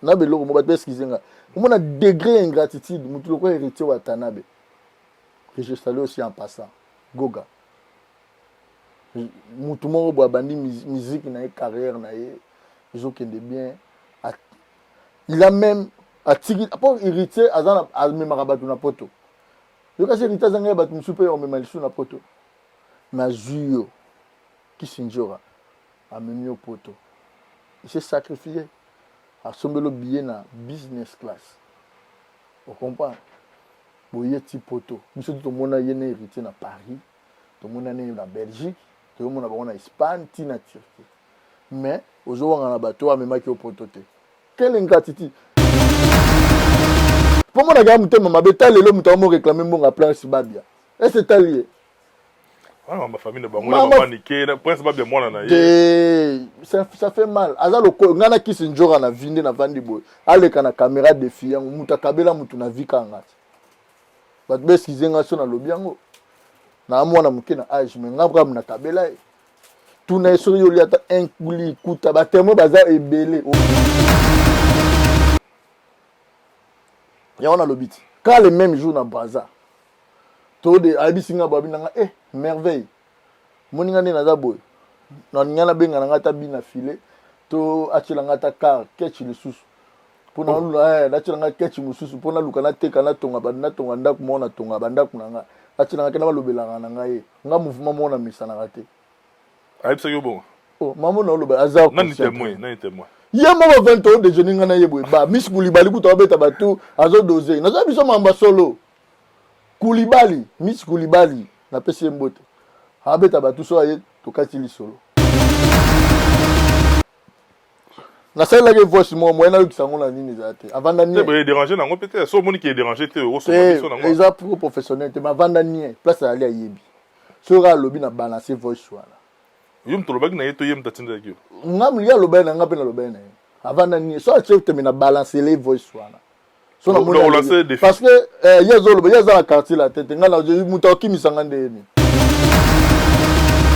na beloko mo bato excuser on a degré ingratitude mutu loko héritier wa Tanabe que je salue aussi en passant Goga mutu moko bo abandi musique na carrière na ye ezokende bien il a même atiki pour héritier azana amemaka bato na poto yoka héritier azanga bato musupe omema lisu na poto mais Zuyo Kisinjora amemi au poto il s'est sacrifié à somber le billet na business class. On comprend. Boye ti poto. Biso tout le monde a yene héritier na Paris, tout le monde a né na Belgique, tout le monde a na Espagne, ti na Turquie. Mais aujourd'hui on a bateau a même qui au poto te. Quelle ingratitude. Pour moi la gamme mutema mabeta lelo mutamo réclamer mon plan Sibabia. Et c'est allié. Ah, ma famille ne va pas niquer. Prince Babia moi na ça fait mal. Aza loko ngana Kisinjora na vinde na vandi boy. Ale kana caméra défiant muta kabela mutu na vika ngati. Bat bes kizenga so na lobiango. Na amona muke na age mais ngabra na kabela. Tout na so yo liata inkuli kuta batemo baza ebele. Ya on a lobiti. Quand le même jour na Brazza. To de abisinga babinanga merveille moninga ne naza boy na ngana benga nga ta bina filet to achila nga ta car ketch le susu pona lula na achila nga ketch mususu pona luka na teka na tonga banda tonga ndaku mona tonga banda kuna nga achila nga kena balobelanga na nga ye nga mouvement mona misana rate aibisa yo bon maman na loba azar nani témoin ya mo 20 ans de jeune nga na ye boy ba Miss Koulibaly ku to beta batu azo doser naza biso mamba solo Koulibaly Miss Koulibaly na pesi mbote abeta batu so aye tokati lisolo na sala ke voice mo na lukisango na nini zate avanda ni te déranger nango peut-être so moni qui est dérangé te o so nango les apro professionnel te ma vanda ni place ali ayebi so ra lobi na balancer voice wana yum to lobaki na yeto yem tatinda ki ngam liya loba na ngape na loba na avanda ni so achete me na balancer les voice wana so na moni parce que yezo loba yezo la quartier la tête ngala je muta okimisanga ndeni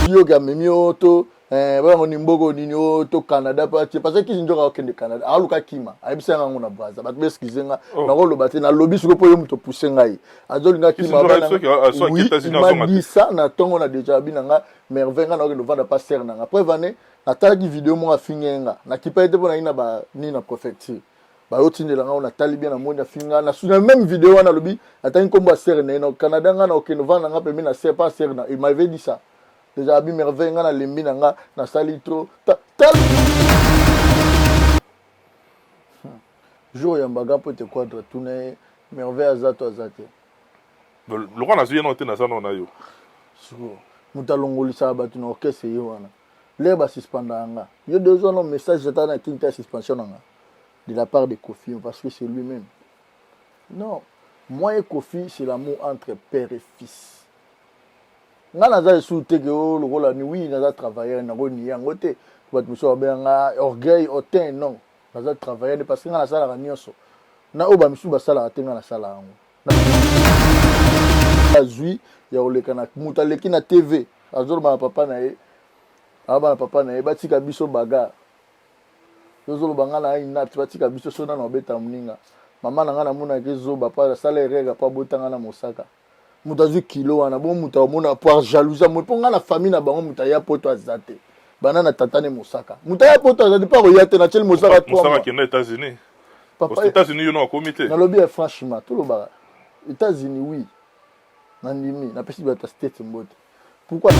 yo ga memio to ba ni mbogo ni to Canada parce que Kisinjora okende Canada aluka kima aibisanga ngona Brazza bat beskizenga na ko loba te na lobby siko po yo muto pousser ngai azolinga kima ba na bisa na tongo na déjà binanga merveille nga na ko vanda pas ser na preuve ane na tali vidéo mo afingenga na kipa ete pona ina ba ni na prophétie ba otindela nga na tali bien na monde afinga na suna même vidéo na lobby atani komba ser na no Canada nga na okende vanda nga pe na ser pas ser na il m'avait dit ça déjà abi merveille nga na lembi nga na sali trop jour ya mbaga pote quadre tourner merveille azato azate le roi na zuye na tena sana na yo siko mutalongolisa batu na orchestre yo wana le ba suspenda nga yo deux ans no message j'attends na kinta suspension nga de la part de Kofi parce que c'est lui-même non moi et Kofi c'est l'amour entre père et fils nga naza souté que le rôle ni oui naza travailler na roni yango te bat muso benga orgueil autant non naza travailler parce que nga na sala ka nyonso na oba misu ba sala te nga na sala yango azui ya oleka na muta leki na TV azolo ba papa na ye aba papa na ye batika biso baga zolo banga na ina batika biso sona na obeta muninga mama na nga na mona ke zo ba pa sala erega pa botanga na mosaka mutazu kilo wana bon muta mona pour jalousie mo ponga na famille na bango muta ya poto azate bana na tatane mosaka muta ya poto azate pas oyate na chel mosaka 3 mois mosaka qui na États-Unis aux États-Unis you know comité na lobby franchement tout le bara États-Unis oui na ndimi na pesi ba ta state mbote pourquoi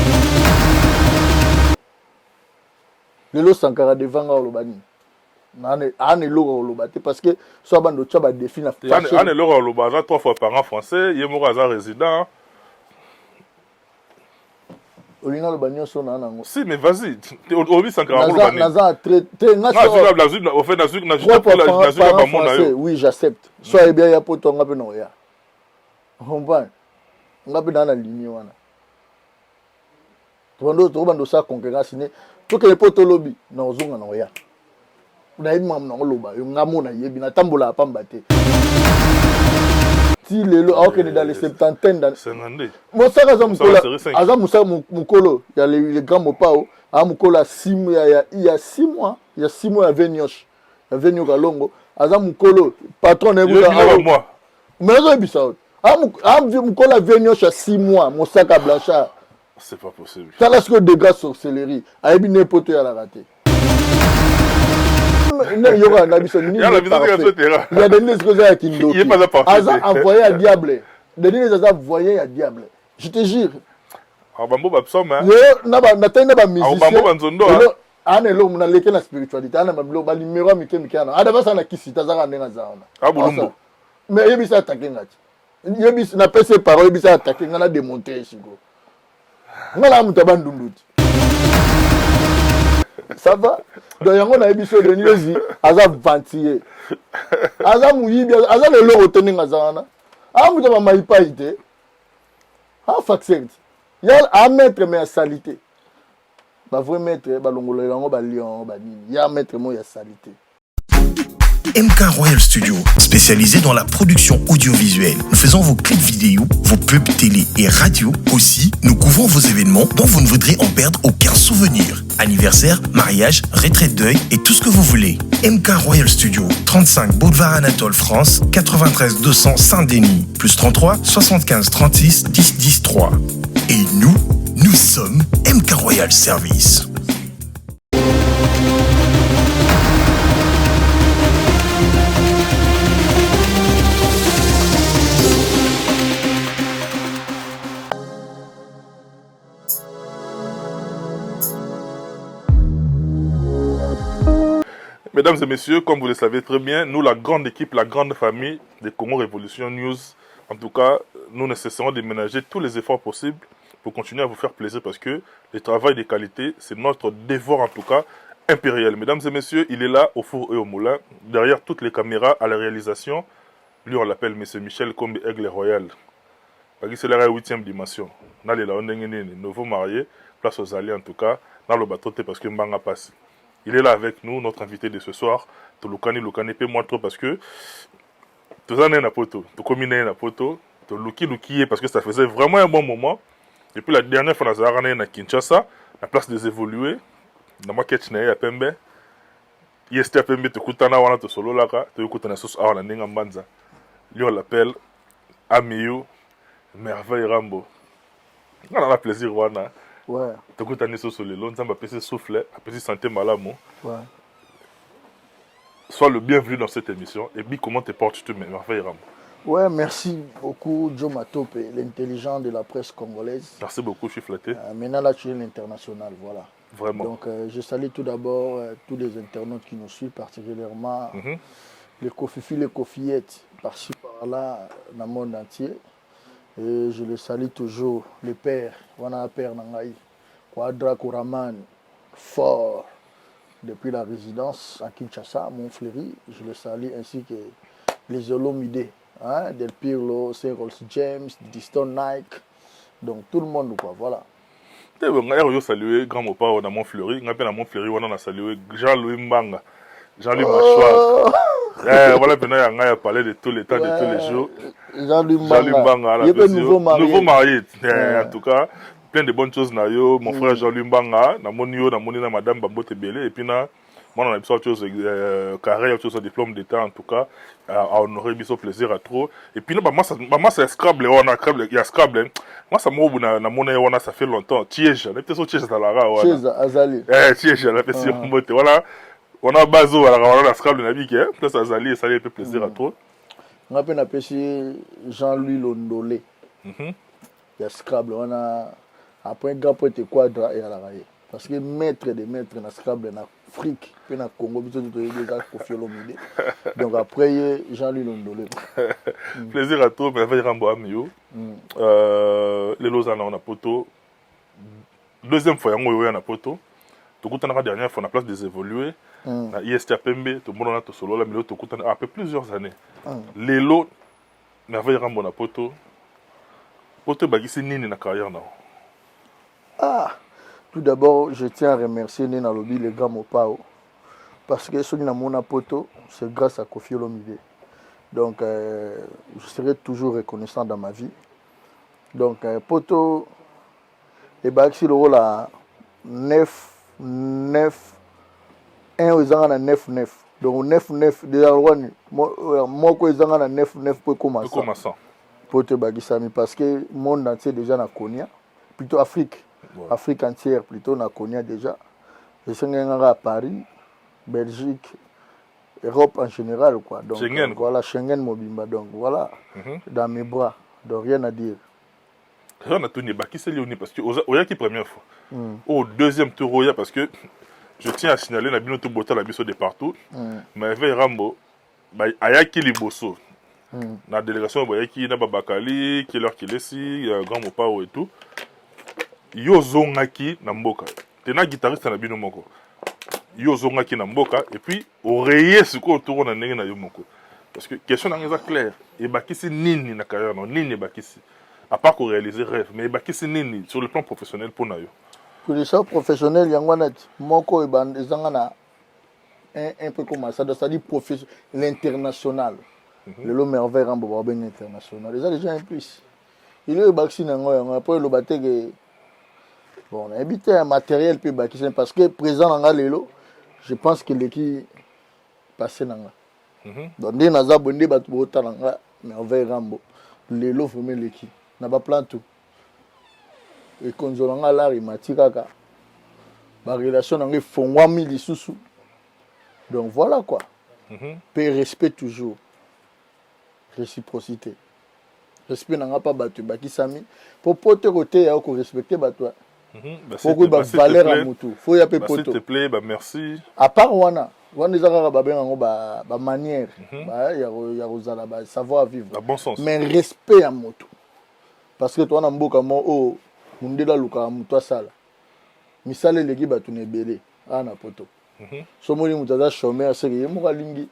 lelo Sankara devant le bani ane loko lobate parce que so bando tchaba défi na ane loko lobaza 3 fois par an français yemo aza résident olinga lobanyo so na nango si mais vas-y obi Sankara lobani naza très na au fait na ba mona yo oui j'accepte so bien ya poto ngape no ya comprends ngape na ligne wana to bando sa concurrence ne to que poto lobby na ozonga no ya na yima na ngoloba yo ngamo na yebi na tambola pamba te ti lelo akene dans les 70 dans mosaka za mukolo ya le grand mopao a mukolo 6 mois il y a 6 mois il y a 6 mois à Venioche Venio Kalongo, aza mukolo patron na moi. Mais ça bisa. Mukolo Venio cha 6 mois, mon sac à Blanchard. C'est pas possible. Ça là ce que dégâts sorcellerie, ayebi n'importe ya la raté. Il y a des choses à Kindo. Il est pas là parfait. Aza envoyé à diable. Des choses à envoyé à diable. Je te jure. Ah bambo babsoma. Na ba musicien. Ah bambo banzondo. Ana elo muna leke na spiritualité ana mablo ba numéro mike ana ada basa na kisi tazaka ndenga zaona. Ah bulumbo. Mais yebisa attaquer ngati. Yebisa na pese parole yebisa attaquer ngana démonter chigo. Ngala mutaba ndunduti. Ça va? Donc yango na yebiso de niezi aza ventier. Aza muyibi aza le lo oteninga zaona. Ah mutaba maipa ite. Ah faxent. Ya a mettre mais salité. Ba vrai maître ba longolo yango ba lion ba nini. Ya maître mo ya salité. MK Royal Studio, spécialisé dans la production audiovisuelle. Nous faisons vos clips vidéo, vos pubs télé et radio. Aussi, nous couvrons vos événements dont vous ne voudrez en perdre aucun souvenir. Anniversaire, mariage, retraite deuil et tout ce que vous voulez. MK Royal Studio, 35 Boulevard Anatole France, 93 200 Saint-Denis, plus 33 75 36 10 10 3. Et nous sommes MK Royal Service. Mesdames et messieurs, comme vous le savez très bien, nous, la grande équipe, la grande famille des Congo Révolution News, en tout cas, nous ne cesserons de ménager tous les efforts possibles pour continuer à vous faire plaisir parce que le travail de qualité, c'est notre devoir en tout cas impérial. Mesdames et messieurs, il est là au four et au moulin, derrière toutes les caméras à la réalisation. Lui, on l'appelle M. Michel Kombi Aigle Royal. C'est la 8e dimension. Nouveau marié, place aux alliés en tout cas, dans le bateau parce que Mbanga passe. Il est là avec nous, notre invité de ce soir. Lukani pas moins trop parce que tout ça n'est pas poto, tout combiné na poto, tout Luki parce que ça faisait vraiment un bon moment. Et puis la dernière fois, on a à Kinshasa, la place des évolués, dans ma quête à Pembe. Yesti à Pembe, tu kutana wana to solo laka, tu kutana sos awana ninga mbanza. Lui on l'appelle Amiyu Merveille Rambo. On a plaisir wana. Ouais. Tu kutana sos solo, l'on peut se souffler, peut se santé malamo. Ouais. Sois le bienvenu dans cette émission. Et puis comment te portes-tu, Merveille Rambo? Ouais, merci beaucoup, Joe Matope, l'intelligent de la presse congolaise. Merci beaucoup, je suis flatté. Maintenant, là, tu es l'international, voilà. Vraiment. Donc, je salue tout d'abord tous les internautes qui nous suivent, particulièrement les Kofifi, les Kofiettes, par-ci, par-là, dans le monde entier. Et je les salue toujours, les pères, Wana Père Nangaï, Quadra Kouraman, Fort, depuis la résidence à Kinshasa, Montfleury. Je les salue ainsi que les Olomide. Hein, Del Pirlo, Saint Rolls James, Diston Nike, donc tout le monde quoi, voilà. Je salue grand mopa on a Montfleury, on a Montfleury, on a salué Jean-Louis Mbanga, Jean-Louis Machouar. Voilà, maintenant il a parlé de tous les temps, de tous les jours. Jean-Louis Mbanga, il est nouveau marié. En tout cas, plein de bonnes choses na yo, mon frère Jean-Louis Mbanga, na moni yo, na moni na madame Bambote Belé, et puis na moi, on a besoin de choses carré, de diplôme d'état en tout cas, à honorer, bien plaisir à trop. Et puis, moi, c'est Scrabble, il y a Scrabble. Moi, ça m'a na monnaie, ça fait longtemps. Tiège, on est peut-être Tiège à la rare. Tiège, Azali. Tiège, la personne motte. Voilà, on a Bazo, on a Scrabble, on a dit que, plus Azali, ça fait plaisir à trop. On a appelé Jean-Louis Londolé. Il y a Scrabble, on a après un gars pour être quadra et à la raille. Parce que maître des maîtres dans Scrabble, dans Afrique, puis dans Congo, donc après, Jean-Louis Londolé. Plaisir à toi, mais il Rambo Amio. Les Lausanne, on a poto. Deuxième fois, on a poto. Tout le temps, la dernière fois, on a place des évolués. Na IST Pembe, tout le monde a tout solo, là, mais tout le temps, après plusieurs années. Les lots, merveille Rambo na poto. Poto, bagisi nini na carrière na. Ah! Tout d'abord, je tiens à remercier Nena Lobi, les gars Mopao, parce que ce qui est mon poto, c'est grâce à Kofi Olomide. Donc, je serai toujours reconnaissant dans ma vie. Donc, poto, et Baxi le rôle à 9, 9, 1 aux ans à 9, 9. donc 9-9 déjà wani moko ezanga na 9-9 pour commencer comment ça pour te bakisami parce que monde entier déjà na konia plutôt Afrique Afrique entière plutôt na konia déjà je sais à Paris Belgique Europe en général quoi donc Schengen, voilà Schengen mobimba donc voilà dans mes bras donc rien à dire. On a tenu Bakiseli parce que Oya qui première fois au deuxième tour Oya parce que je tiens à signaler la binoto bota la biso de partout mais veille Rambo ayaki liboso la délégation bayaki na Babakali qui leur qui laissi grand mopao et tout yo zongaki na mboka tena guitariste na bino moko yo zongaki na mboka et puis oreiller ce ko tour na ndenge na yo moko parce que question na ngeza claire et bakisi nini na carrière non nini bakisi à part qu'on réaliser rêve mais bakisi nini sur le plan professionnel pour na yo pour le champ professionnel yangonet moko ezanga na un peu comme ça c'est-à-dire professionnel l'international le merveille Rambo Babeng international déjà déjà un plus il est bakisi nango après le bateke bon on a habité un matériel puis bakisi parce que présent nanga lelo je pense que l'équipe passé nanga donc ndé naza bonde batu bota nanga merveille Rambo lelo vraiment l'équipe na ba plan tout et konzolanga la rimatikaka ba relation nanga fongwami lisusu donc voilà quoi paix respect toujours réciprocité respect nanga pas batu bakisami pour pote côté ya ko respecter batu faut ba valeur à mutu faut ya pe poto s'il te plaît bah merci à part wana ezaka ba benga ba manière ba ya rozala ba savoir vivre la bon sens mais respect à mutu parce que toi na mboka mo o mundela luka mutu asala misale leki batu nebele ana poto so moni mutaza chômeur c'est que mo kalingi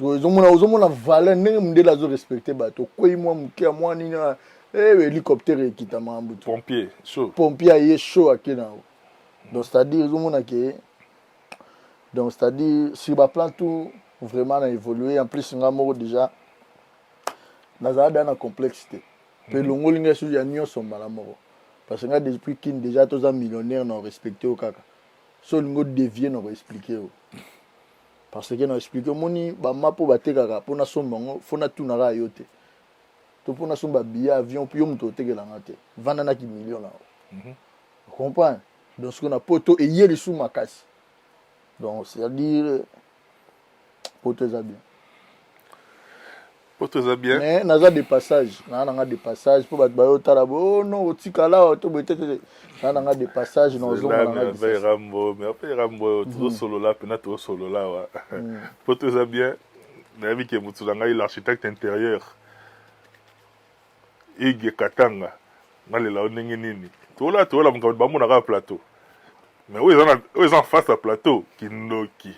ozomona valeur ndenge mundela zo respecter bato koyi mwa muke mwa nini hélicoptère ekita mambu pompier chaud pompier aye chaud akena donc c'est-à-dire ozomona ke donc c'est-à-dire si ba plan tout vraiment a évolué en plus nga moko déjà nazada na complexité pe longolinga sur ya nyonso mbala moko parce que nga depuis kin déjà tous un millionnaire non respecté au kaka so lingo dévier non expliquer parce que non expliquer moni ba mapo batekaka pona sombango fona tunaka yote to pona somba billet avion puis on to tekela ngate vanda na ki million là comprends donc ce qu'on a poto et hier sous ma casse donc c'est à dire poto ça bien poto ça bien mais naza des passages na des passages pour ba yo tarabo non otikala to betete na des passages non zona na mais Rambo tout solo là pena tout solo là wa poto ça bien na vi ke mutulanga l'architecte intérieur Ige Katanga ngalela ndenge nini tola mukaba bamuna ka plateau mais ils en face à plateau Kindoki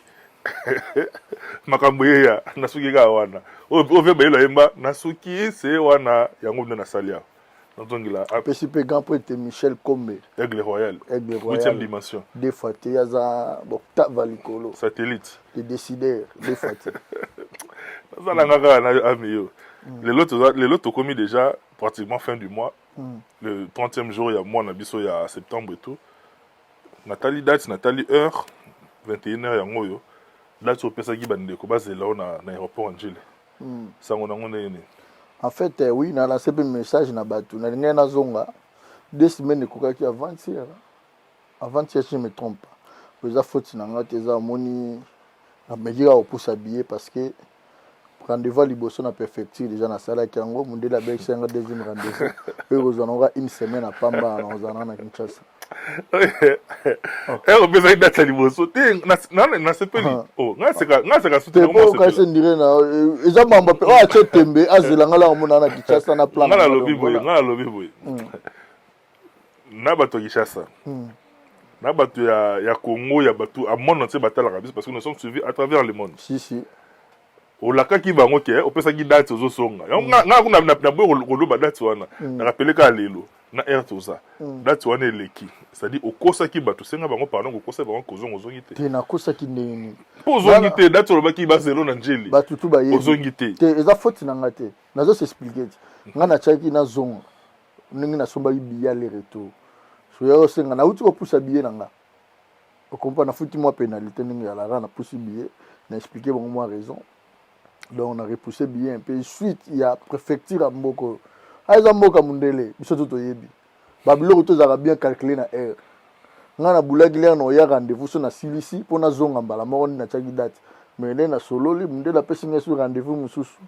makambo ya nasuki ka wana ove bayelo yemba nasuki c'est wana yango na salia nzongila PCP grand prêtre Michel Kombe Aigle Royal 8e dimension des fois yaza bokta valikolo satellite les décideurs des fois ça ngaka na amiyo les lots commis déjà pratiquement fin du mois le 30e jour il y a mois na biso ya septembre et tout Nathalie date Nathalie heure 21h yango yo date opesa ki bandeko bazela na aéroport Angile sango nango nene en fait oui na lancé un message na batu na linga na zonga 2 semaines kokaki avant-hier si je me trompe pas les faute na ngate za moni na medira au pousse habiller parce que rendez-vous liboso na préfecture déjà na sala kiango mundela bek senga deuxième rendez-vous et ozana une semaine à Pamba na ozana na Kinshasa on besoin date liboso na sepeli oh nga soutenir moi c'est ka ndire na eza mamba pe a chetembe azelanga la mona na Kinshasa na plan ngala lobi boy na bato Kinshasa na bato ya Congo ya bato a monde entier batala kabisa parce que nous sommes suivis à travers le monde si olakaki bango ke opesaki date ozosonga nga kuna na boye koloba date wana na rappeleka lelo na air toza date wana eleki c'est-à-dire okosaki bato senga bango pardon okosa bango kozonga ozongi te na kosaki ndeni ozongi te date olobaki bazelo na njeli bato tu baye ozongi te eza faute na ngate nazo s'expliquer nga na chaki na zonga ndenge na somba biya le retour so yo senga na uti ko pusa biye nanga o comprendre na futi moi pénalité ndenge ya la na pusi biye On a expliqué bon, moi raison. Donc on a repoussé bien un peu. Suite, il y a préfecture à Mboko. Aïza Mboka Mundele, biso tout yebi. Babilo to zara bien calculé na heure. Nga na boulagi l'air no ya rendez-vous sur na silisi pour na zonga mbala moko na tchaki date. Mais là na solo li Mundele pesi nga sur rendez-vous mususu.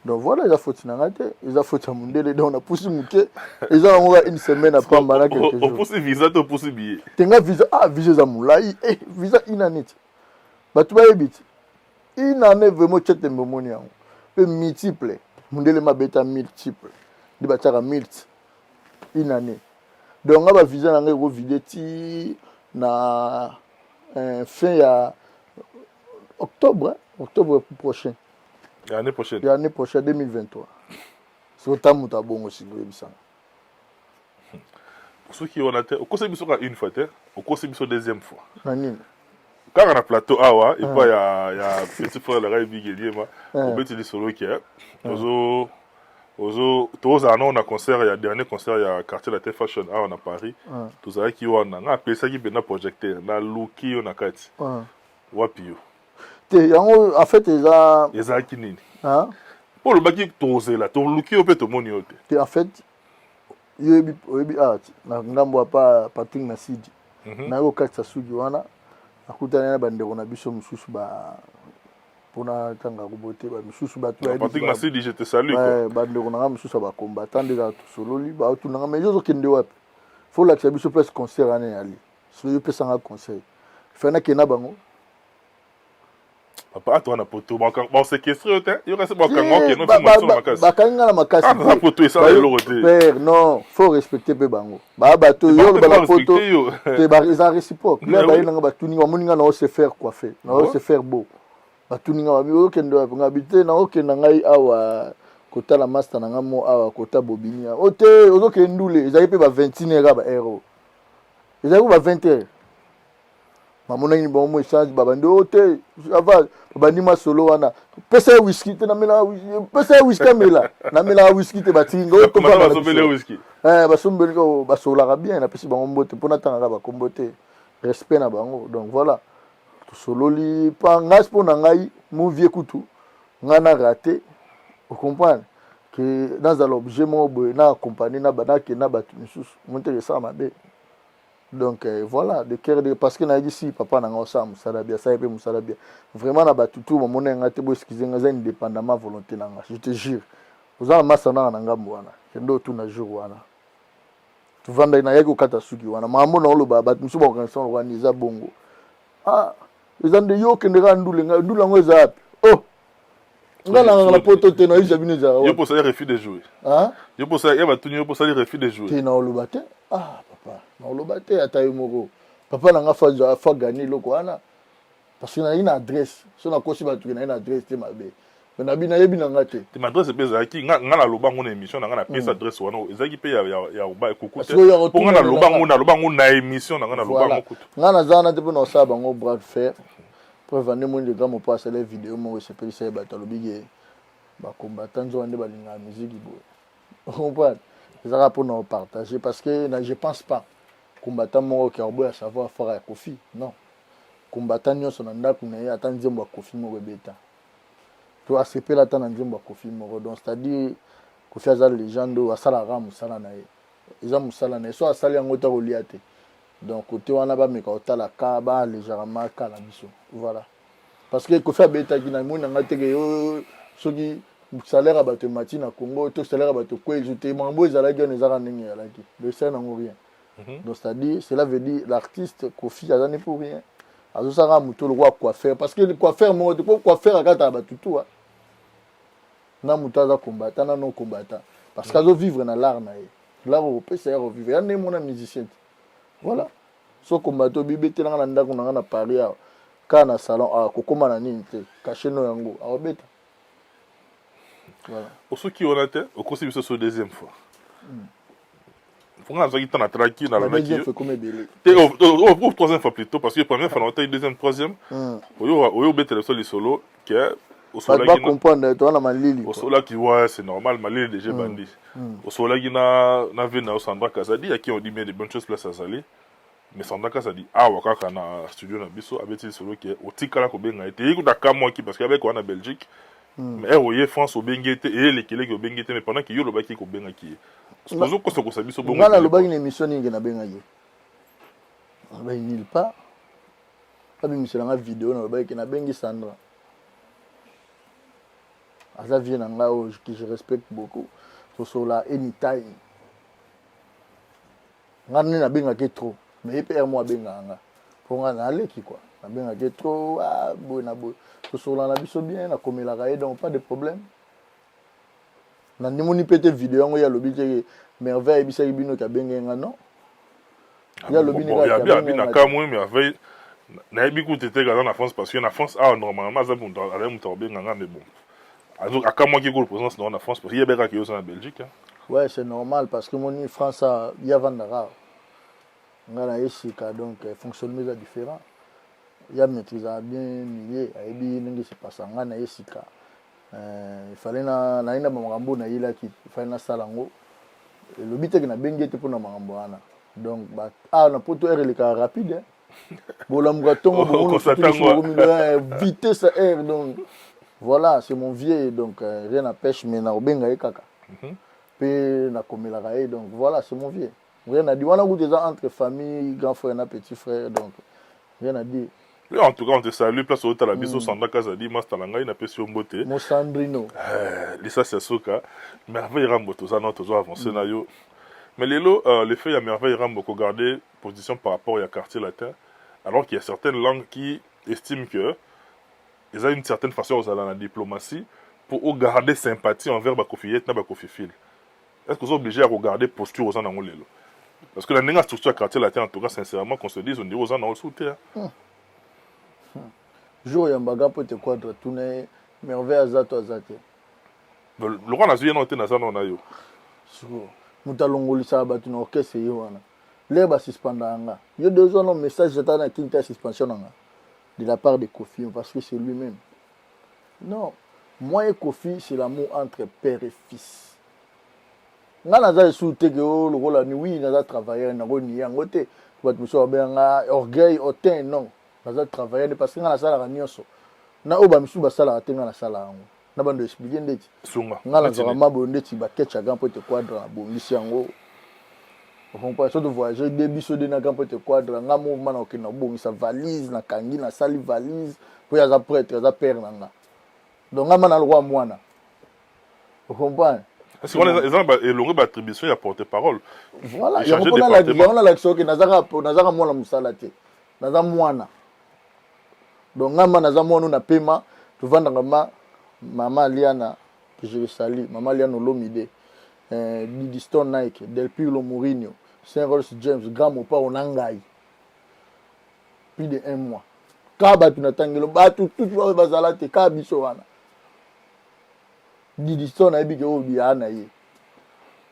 Donc voilà, ils ont foutu na ngate, ils ont foutu Mundele donc on a poussé muke. Ils ont envoyé une semaine après mbala quelque chose. On pousse visa to pousse billet. Tenga visa visa za mulai, visa inanite. Batu ba yebiti. Inane vraiment chete mbomoni yango. Pe multiple. Mundele mabeta multiple. Di bataka multi. Inane. Donc on va visa na ngeko videti na fin ya octobre prochain. L'année prochaine. L'année prochaine 2023. C'est autant muta bongo sigo ebisanga. Pour ceux qui ont été, au conseil biso une fois, au conseil biso deuxième fois. Nani? Quand on a plateau awa, et pas il y a petit frère le gars bigelier ma, au petit les solo qui est. Ozo on a concert, il y a dernier concert il y a quartier la T Fashion on a Paris. Tout ça qui on a appelé ça qui bena projecteur, na luki on a kati. Wapio. En fait ils a qui nini. Hein? Pour le baki toze là, ton luki au peut moni yote. En fait yebi art na ngambo pa pating na sidi. Na yo kati sugi wana akutana na bandeko na biso mususu ba pona tanga kubote ba mususu ba tu pating na sidi je te salue quoi. Bandeko na mususu ba combattant déjà tout solo li ba tu na mais yo kende wapi. Faut la biso place concert ane ali. So yo pesa nga conseil. Fana kena bango. Papa toi na poto bon séquestré autant il reste bon kango que non formation na makasi bakanga na makasi ah poto ça le roté père non faut respecter pe bango ba bato yo ba poto te ba ils en réciproque là ba nga batuni wa moninga na se faire coiffer na se faire beau batuni nga ba kende wa ngabité na okenda ngai awa kota la master na ngamo awa kota bobinia ote ozokendule ezali pe ba 21h ba héros ezali ba 20h mamona ni bon mo échange babande ote ava babandi ma solo wana pesa whisky te na mela pesa whisky mela na mela whisky te batinga to ba sombele whisky basombele ko basola bien na pesi bango mbote pona tanga ba kombote respect na bango donc voilà to solo li pa ngas pona ngai mo vie kutu ngana raté vous comprenez que dans l'objet mo na compagnie na banake na batu misusu monte ça mabe. Donc voilà, de cœur de parce que na dit si papa na ngosa musalabia ça epé musalabia. Vraiment na batutu mo mona ngate bo excuser ngaza indépendamment volonté na nga. Je te jure. Vous avez massa na ngambo wana. Kendo tu na jour wana. Tu vanda na yako kata suki wana. Mambo na olo baba musu ba organisation wana za bongo. Ah, ezande yo kendera ndule ndula ngoza api. Oh. Ngala na poto te na isa bino za. Yo pour ça il refuse de jouer. Hein? Yo pour ça il va tenir pour ça il refuse de jouer. Te na olo bate. Ah. Oloba te ata yomoko papa nanga fa gagner loko wana parce que na une adresse so na kosi ba tu na une adresse te mabe mais na bina yebi nanga te te adresse pesa ki nga na loba ngona émission na nga na pesa adresse wana ezaki pe ya oba kuku te pour nga na loba ngona émission na nga na loba ngokutu nga na zana te pe na sa bango bras de fer pour vendre mon de grand pas les vidéos mo se pe se ba talobige ba combattant zo ande ba linga musique bo on comprend ça va pour nous partager parce que je pense pas combattant mo ki arbo ya savoir faire à Kofi non combattant nyonso na ndako na ye ata nzembo ya Kofi mo beta to ACP la ta na nzembo ya Kofi mo donc c'est-à-dire Kofi aza légende asala ra musala na ye eza musala na ye so asali yango ta kolia te donc côté wana ba meka otala ka ba légèrement ka la biso voilà parce que Kofi abeta ki na mona ngate ke yo soki salaire à bateau mati na Congo to salaire à bateau quoi ajouter mambo ezalaki on ezaka ndenge yalaki le ça n'en rien. Donc c'est-à-dire cela veut dire l'artiste Kofi a donné pour rien azo sanga muto le roi quoi faire parce que le coiffeur mo de quoi faire akata batutu na muto za combattant na non combattant parce qu'azo vivre na l'art na ye l'art européen c'est revivre ya ne mona musicien voilà so combattant bibete na ndako na Paris kana salon kokoma na nini te caché no yango abeta. Voilà. Pour ceux qui ont été, au conseil de ce deuxième fois. Pour nous, on a traqué dans la deuxième fois comme belé. Ou troisième fois plutôt parce que première fois on a eu deuxième troisième. Au bête le sol solo qui est au sola qui comprendre toi na malili. Au sola qui ouais, c'est normal, malili déjà bandit. Au sola qui na vu na Sandra Kazadi à qui on dit bien des bonnes choses place à Zali. mais Sandaka ça dit ah wakaka na studio na biso abeti solo qui otikala ko benga été ikuta kamwa ki parce qu'avec on a Belgique mais oye France au bengete et les kele ko bengete mais pendant que yo lobaki ko benga ki supposons que ça biso bongo ngana lobaki na émission ningi na benga ye ba nil pas abi miselanga vidéo na lobaki na bengi Sandra aza vie na nga que je respecte beaucoup so sola anytime ngana na benga ke trop mais père moi benga nga pour nga na leki quoi na benga ke trop ah boy na boy so sola na biso bien na komela ka donc pas de problème na ndimoni pété vidéo ngo ya lobi je merveille bisa bino ka benga nga non ya lobi ni ka benga na kamwe merveille na yebi ku tete ga na France parce que na France ah normalement ça pour aller muto benga nga mais bon alors à kamwa ki ko présence dans la France parce qu'il y a beka qui est en Belgique hein. Ouais, c'est normal parce que mon France il y a Vandara ngana yesika donc fonctionnement est différent il y a maîtrise bien millier aibi ningi se passe ngana yesika il fallait na ina makambo na yila ki il fallait na salango le but que na bengete pour na makambo ana donc ba na poto air le cas rapide bolamuka tongo vitesse air donc voilà c'est mon vieux donc rien à pêche mais na obenga ekaka pe na komela kae donc voilà c'est mon vieux rien à dire on a goûté ça entre famille grand frère et petit frère donc rien à dire en tout cas on te salue place au talabiso Sandaka Zadi mastalanga ina pesi mbote mon Sandrino lisa Soka merveille ramboto ça non toujours avancer na yo mais le fait il y a merveille rambo garder position par rapport au quartier latin alors qu'il y a certaines langues qui estiment que ils ont une certaine façon aux la diplomatie pour garder sympathie envers bakofiyet na bakofifil. Est-ce que vous êtes obligé à regarder posture aux gens lelo? Parce que la néga structure quartier latin en tout cas sincèrement qu'on se dise on dit aux gens dans le soutien. Jour yambaga peut te quadre tourner merveille azato azate. Le roi na zuye na te na za na yo. Sur mutalongolisa ba tuna orchestre yo wana. Leba suspendanga. Yo deux ans message j'attends na kinta suspension nga. De la part de Kofi parce que c'est lui-même. Non, moi et Kofi c'est l'amour entre père et fils. Nga naza souté que le rôle ni oui naza travailler na roni yango te ba muso ba nga orgueil autant non naza travailler parce que nga na sala ka nyonso na oba misu ba sala te nga na sala yango na bando expliquer ndeti sunga nga na vraiment bo ndeti ba ketcha gan pote quadra bo misi yango on peut surtout voyager début so de na gan pote quadra nga mouvement na okina bo misa valise na kangi na sali valise pour ya za prêtre za père nanga donc nga mana le roi mwana on comprend. Est-ce qu'on les longues attributions à porte-parole? Voilà, il y a l'action qui nazara mwana musalate. Nazara mwana. Donc ngama nazara mwana na paiement, tu vends ngama maman Liana que je salue, maman Liana Lomide. Didiston Nike, Del Pirlo Mourinho, Saint Rolls James, Grand Mopa Onangai. Plus de 1 mois. Kaba tu natangelo ba tout bazalate ka biso wana. Didiston na ebi ke obi ana ye.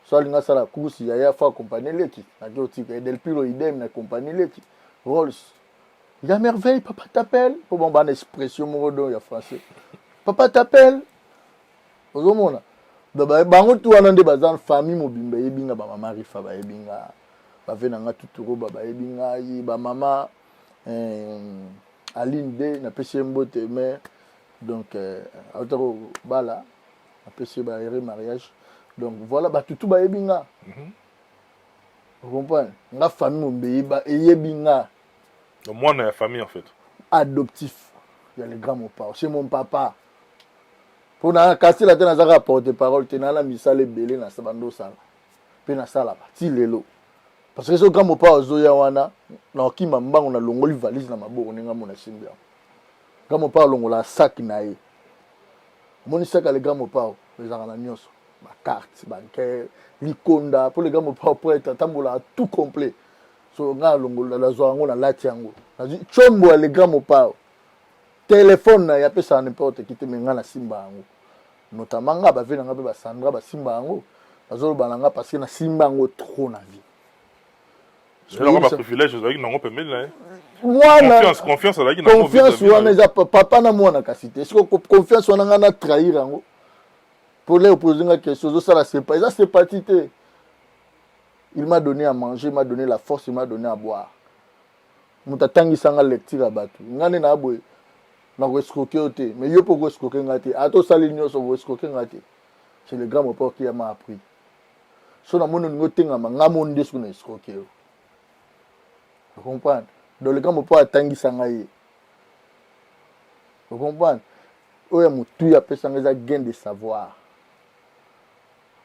So linga sala kusi ya fa compagnie leki. Na jotika Del Pirlo idem na compagnie leki. Rolls. Il y a merveille, papa t'appelle. Pour bon ban expression mon ya français. Papa t'appelle. Ozomona. Ba bango tu wana nde bazan famille mobimba yebinga ba mama rifa ba yebinga. Ba venanga tuturo ba yebinga yi ba mama Aline de na pesi mbote mais donc autoro bala na pesi ba ere mariage donc voilà ba tutu ba yebinga. Vous comprenez? La famille mobimba ba yebinga. Donc moi na famille en fait. Adoptif. Il y a le grand mon papa, c'est mon papa. Pour na casser la tête na zaka porte-parole te na la misale belé na sabando sala. Pe na sala ba ti lelo. Parce que ce grand mon papa ozoya wana na okima mbango na longoli valise na maboko ninga mona simbi. Grand mon papa longola sac na ye. Moni sac le grand mon papa les arana nyonso. Ba carte bancaire, likonda pour le grand mon papa pour être tambola tout complet. So nga longola la zo ngo na lati yango. Na chombo le grand mon papa. Téléphone na ya pesa n'importe qui te menga na simba yango. Notamment nga ba vena nga be ba Sandra ba simba yango. Bazolo balanga parce que na simba yango trop na vie. Je n'ai pas privilège, je n'ai pas permis. Confiance à la guine. Confiance wana papa na mwana kasite. Est-ce que confiance wana na trahir yango? Pour les opposer nga question, ça la c'est pas, ça c'est pas tité. Il m'a donné à manger, il m'a donné la force, il m'a donné à boire. muta tangisa lecture bato ngane na boy na ko escroquer ote mais yo pour escroquer ngate ato sali nyoso ko escroquer ngate c'est le grand papa qui m'a appris so na mono ngotenga ngamo ndesu na escroquer vous comprenez donc le grand papa tangisa ngai vous comprenez oya mutu ya pesa ngeza gain de savoir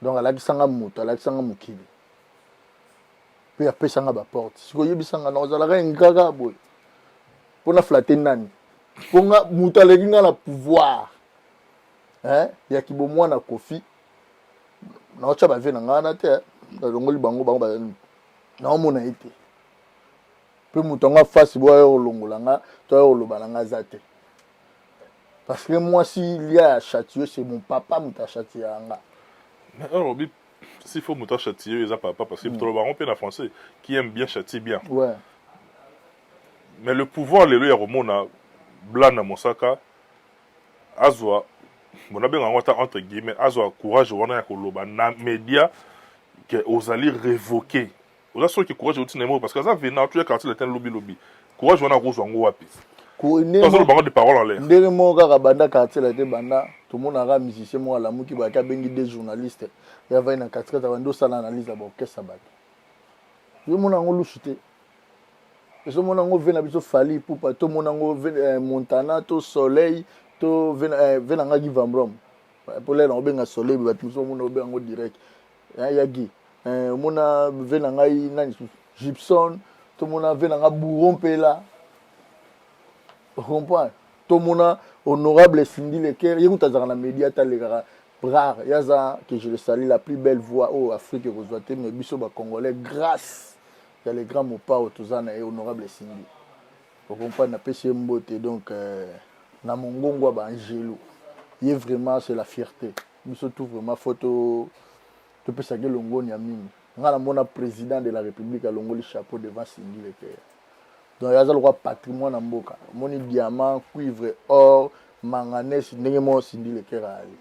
donc alakisanga mutu alakisanga mukili pe ya pesa nga ba porte siko yebisanga na ozalaka ngaka boy pona flatter nani ponga mutu aleki nga na pouvoir ya kibomwa na kofi na ocha ba vena nga na te na longoli bango ba na omona ite pe mutu nga face boyo olongola nga to oloba nga zate parce que moi s'il y a à châtier c'est mon papa mutu a châtier nga mais alors s'il faut mutu châtier les papa parce que trop baron en français qui aime bien châtier bien ouais mais le pouvoir le ya romona blana mosaka azwa mona benga ngota entre guillemets azwa courage wana ya koloba na média que ozali révoquer oza so ki courage uti nemo parce que ça vena tu ya quartier le lobby courage wana kozwa ngo wapi ko ne pas le bango de parole en l'air ndenge mo kaka banda quartier la te banda tout monde a musicien mo la muki ba ka bengi des journalistes ya va na quartier ta bando sala analyse ba orchestre bato yo mona ngo luchite eso mona ngo vena biso fali pour pas tout mona ngo Montana to Soleil to vena nga gi Vambrom pour les on benga Soleil ba tout mona ngo benga direct ya gi mona vena nga nani Gibson to mona vena nga Bourron Pela comprends to mona honorable Cindy Leker yekuta za na média ta lekara rare yaza que je le salue la plus belle voix au Afrique rezoité mais biso ba congolais grâce il y a les grands mopa autozana et honorable Cindy vous comprenez na pesi mbote donc na mongongo ba Angelo il est vraiment c'est la fierté biso tout vraiment photo to pesa ke longoni ya mimi ngala mona président de la République a longoli chapeau devant Cindy Leker donc yaza le roi patrimoine na mboka moni diamant cuivre or manganèse ndenge mo Cindy Leker ali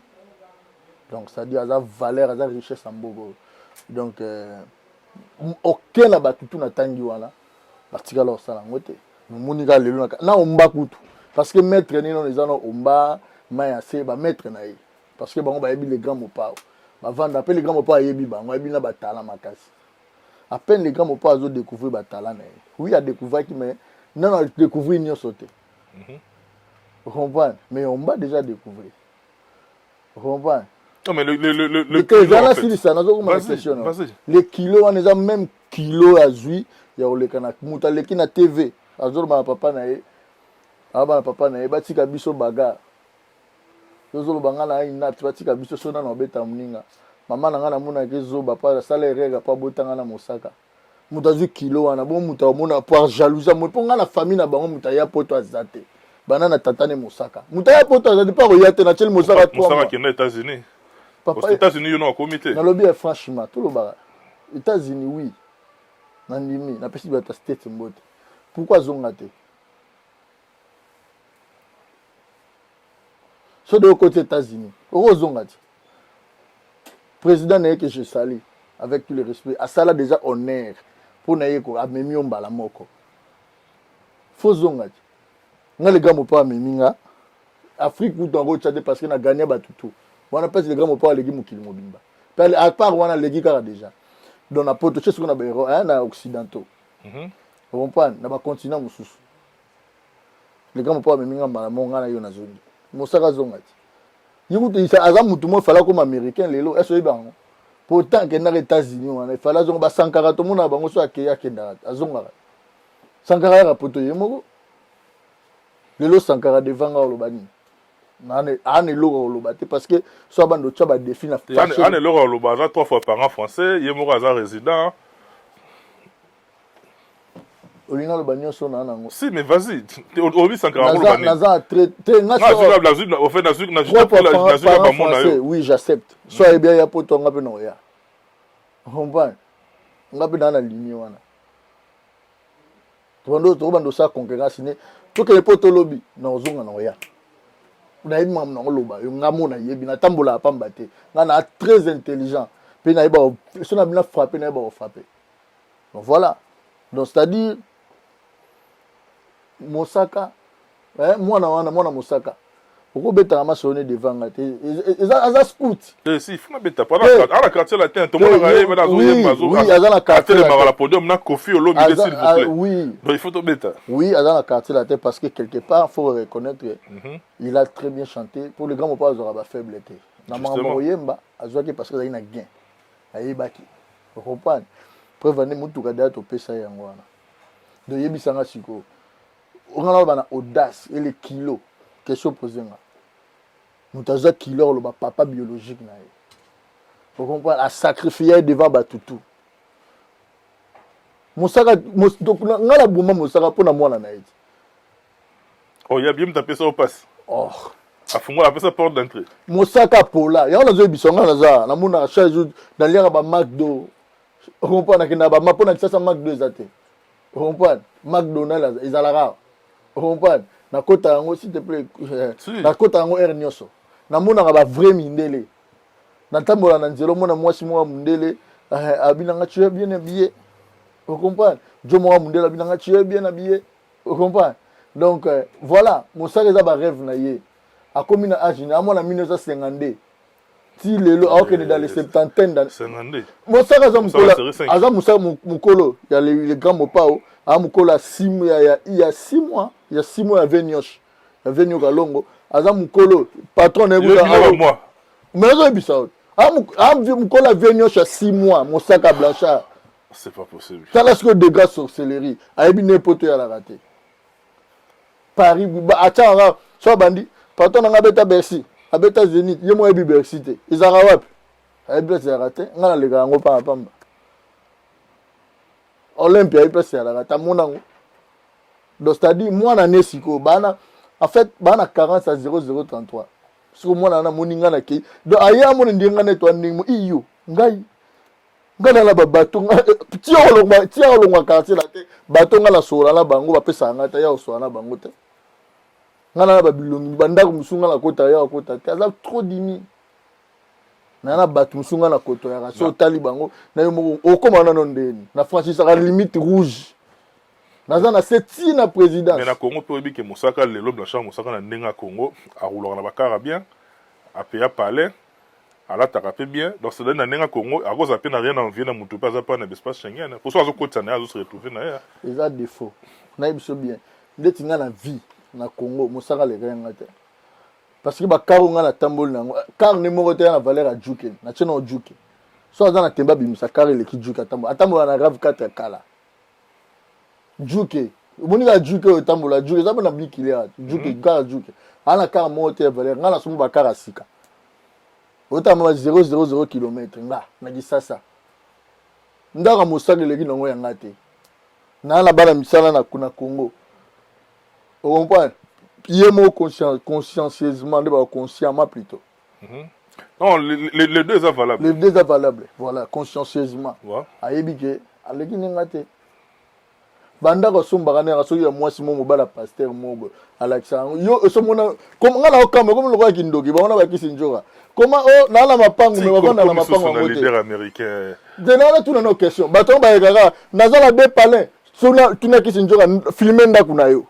donc ça dit yaza valeur yaza richesse en mboka donc aucun na batutu na tangi wana batika la osala ngote moni ka lelo na omba kutu parce que maître ni non les ana omba maya se ba maître na ye parce que bango ba yebi les grands mopa ba vendre appelle les grands mopa yebi bango yebi na batala makasi à peine les grands mopa azo découvrir batala na ye oui a découvert qui mais non a découvrir ni sauter vous comprenez mais on va déjà découvrir vous comprenez non mais le kilo en fait les kilos on est même kilo azui ya olekana muta leki na TV azor ba papa na ye aba papa na ye batika biso baga zolo banga na ina batika biso sona na obeta muninga mama na ngana muna ke zo ba pa sala rega pa botanga na mosaka muta zu kilo wana bon muta mona par jalousie mo ponga na famille na bango muta ya poto azate bana na tatane mosaka muta ya poto azate pa ko yate na chel mosaka toi mosaka qui na États-Unis aux États-Unis you know comité na lobby franchement tout le bara États-Unis oui nandimi na pesi ba ta state mbote pourquoi zonga te so de côté États-Unis zonga te président na que je salue avec tout le respect à ça là déjà honneur pour na yeko amemi ombala moko faut zonga te nga les gars mo pa meminga Afrique ou tango tchade parce que na gagné batutu wana pesi les gars mo pa legi mukili mobimba à part wana legi kara déjà dans la poto chez ce qu'on a béro na occidentaux vous comprenez na ba continent mususu les gars mo pa meminga mala monga na yo na zoni mosaka zonga te yikutu isa aza mutu mo fala comme américain lelo eso ibango pourtant que na États-Unis wana il fallait zonga ba Sankara to mona bango so akeya kenda azonga Sankara ya poto yemoko lelo Sankara devanga olobani ane loko olobate parce que so bando tchaba défi na ane loko olobaza 3 fois par an français yemoko aza résident olinga lobanyo so na nango si mais vas-y obi Sankara olobani naza très national au fait national ba mona yo oui j'accepte so bien ya poto ngape no ya comprends ngape na ligne wana to bando sa concurrence ne to que poto lobby na ozonga na ya na yebi mam na loba yo ngamo na yebi na tambola pamba te na très intelligent pe na yeba so na bina frapper na yeba frapper donc voilà donc c'est-à-dire Mosaka mwana Mosaka okobeta ma sonné devant ngate aza scout si funa beta pendant ala quartier latin to mona gaye bana zo yemba zo oui aza na quartier la la podium na Kofi Olomide s'il vous plaît oui donc il faut to beta oui aza na quartier latin parce que quelque part faut reconnaître il a très bien chanté pour le grand mopa azora ba faible été na mama yemba azwaki parce que il a gain ayebaki comprendre preuve ane mutuka da to pesa yango wana de yebisanga siko on a bana audace et les kilos question posée nga mutaza kilo le papa biologique na ye vous comprenez à sacrifier devant batutu Mosaka donc ngala buma Mosaka pona mwana na ye oh ya bien tapé ça au passe oh afungola pesa porte d'entrée Mosaka pola ya on a zo bisonga na za na mona chaque jour dans l'ira ba McDo vous comprenez que na ba mapona ça McDo ezate vous comprenez McDonald's ezalaka vous comprenez na kota yango s'il te plaît na kota yango er nyoso na mona ba vrai mindele na tambola na nzelo mona mwasi mwa mundele abinanga tu es bien habillé vous comprenez jo mwa mundele abinanga tu es bien habillé vous comprenez donc voilà Mosaka za ba rêve na ye akomi na âge na mona 1952 ti lelo aokende dans les septantaines dans 52 Mosaka za mukolo ya le grand mopao a mukolo ya 6 mois il y a 6 mois ya venioche ya venio kalongo aza mukolo patron na moi mais zo bisao a mukolo ya venioche ya 6 mois Mosaka Blanchard c'est pas possible ça là ce que dégâts sorcellerie ayebi n'importe ya la raté Paris atanga so bandi patron na ngabeta Bercy abeta Zénith ye mo yebi Bercy te izara wapi ayebi ya raté ngana le gango pa pamba Olympia il peut se la raté monango donc c'est-à-dire moi na nesiko bana en fait bana 40 à 0033 parce que moi na moninga na ki donc aya mo ndinga na to ndingo iyo ngai ngana la bato tia olongwa quartier la te bato ngala sola la bango ba pesa ngata ya sola na bango te ngana la babilongi bandako musunga la kota ya kota te aza trop dimi na bato musunga na koto ya so tali bango na yo mo okoma na ndeni na franchise la limite rouge naza na seti na présidence mais na Congo pe obi ke Mosaka lelo Blanchard Mosaka na ndenga Congo a rouler na bakara bien a payer palais à la tapé bien donc c'est dans ndenga Congo a cause à peine rien envie na mutu pas pas na espace Schengen pour ça zo kota na zo se retrouver na ya ils a défaut na biso bien ndeti nga na vie na Congo Mosaka le renga te parce que ba karo nga na tambol nango car numéro te na valeur a juke na tsheno juke so aza na temba bimisa car le ki juke atambola na grave 4 kala juke monika juke otambola juke za na bikile juke car juke ana car mo te valeur nga na somo ba car asika otama 000 km nga na gisasa ndaka Mosaka le ki nango yanga te na bana misala na kuna Congo on comprend il mo consciencieusement de consciemment plutôt non les deux sont valables les deux sont valables voilà consciencieusement ouais. ke aleki ninga te banda ko somba kana so ya mwasi mo mobala pasteur mogo Alexandre yo so mona comme ngala okamba comme le roi kindoki ba ona ba kisinjoka comment oh na la mapangu me ba na mapangu ngote leader américain de na tuna no question baton ba yekaka nazala be palais so na tuna kisinjoka filmer nda kuna yo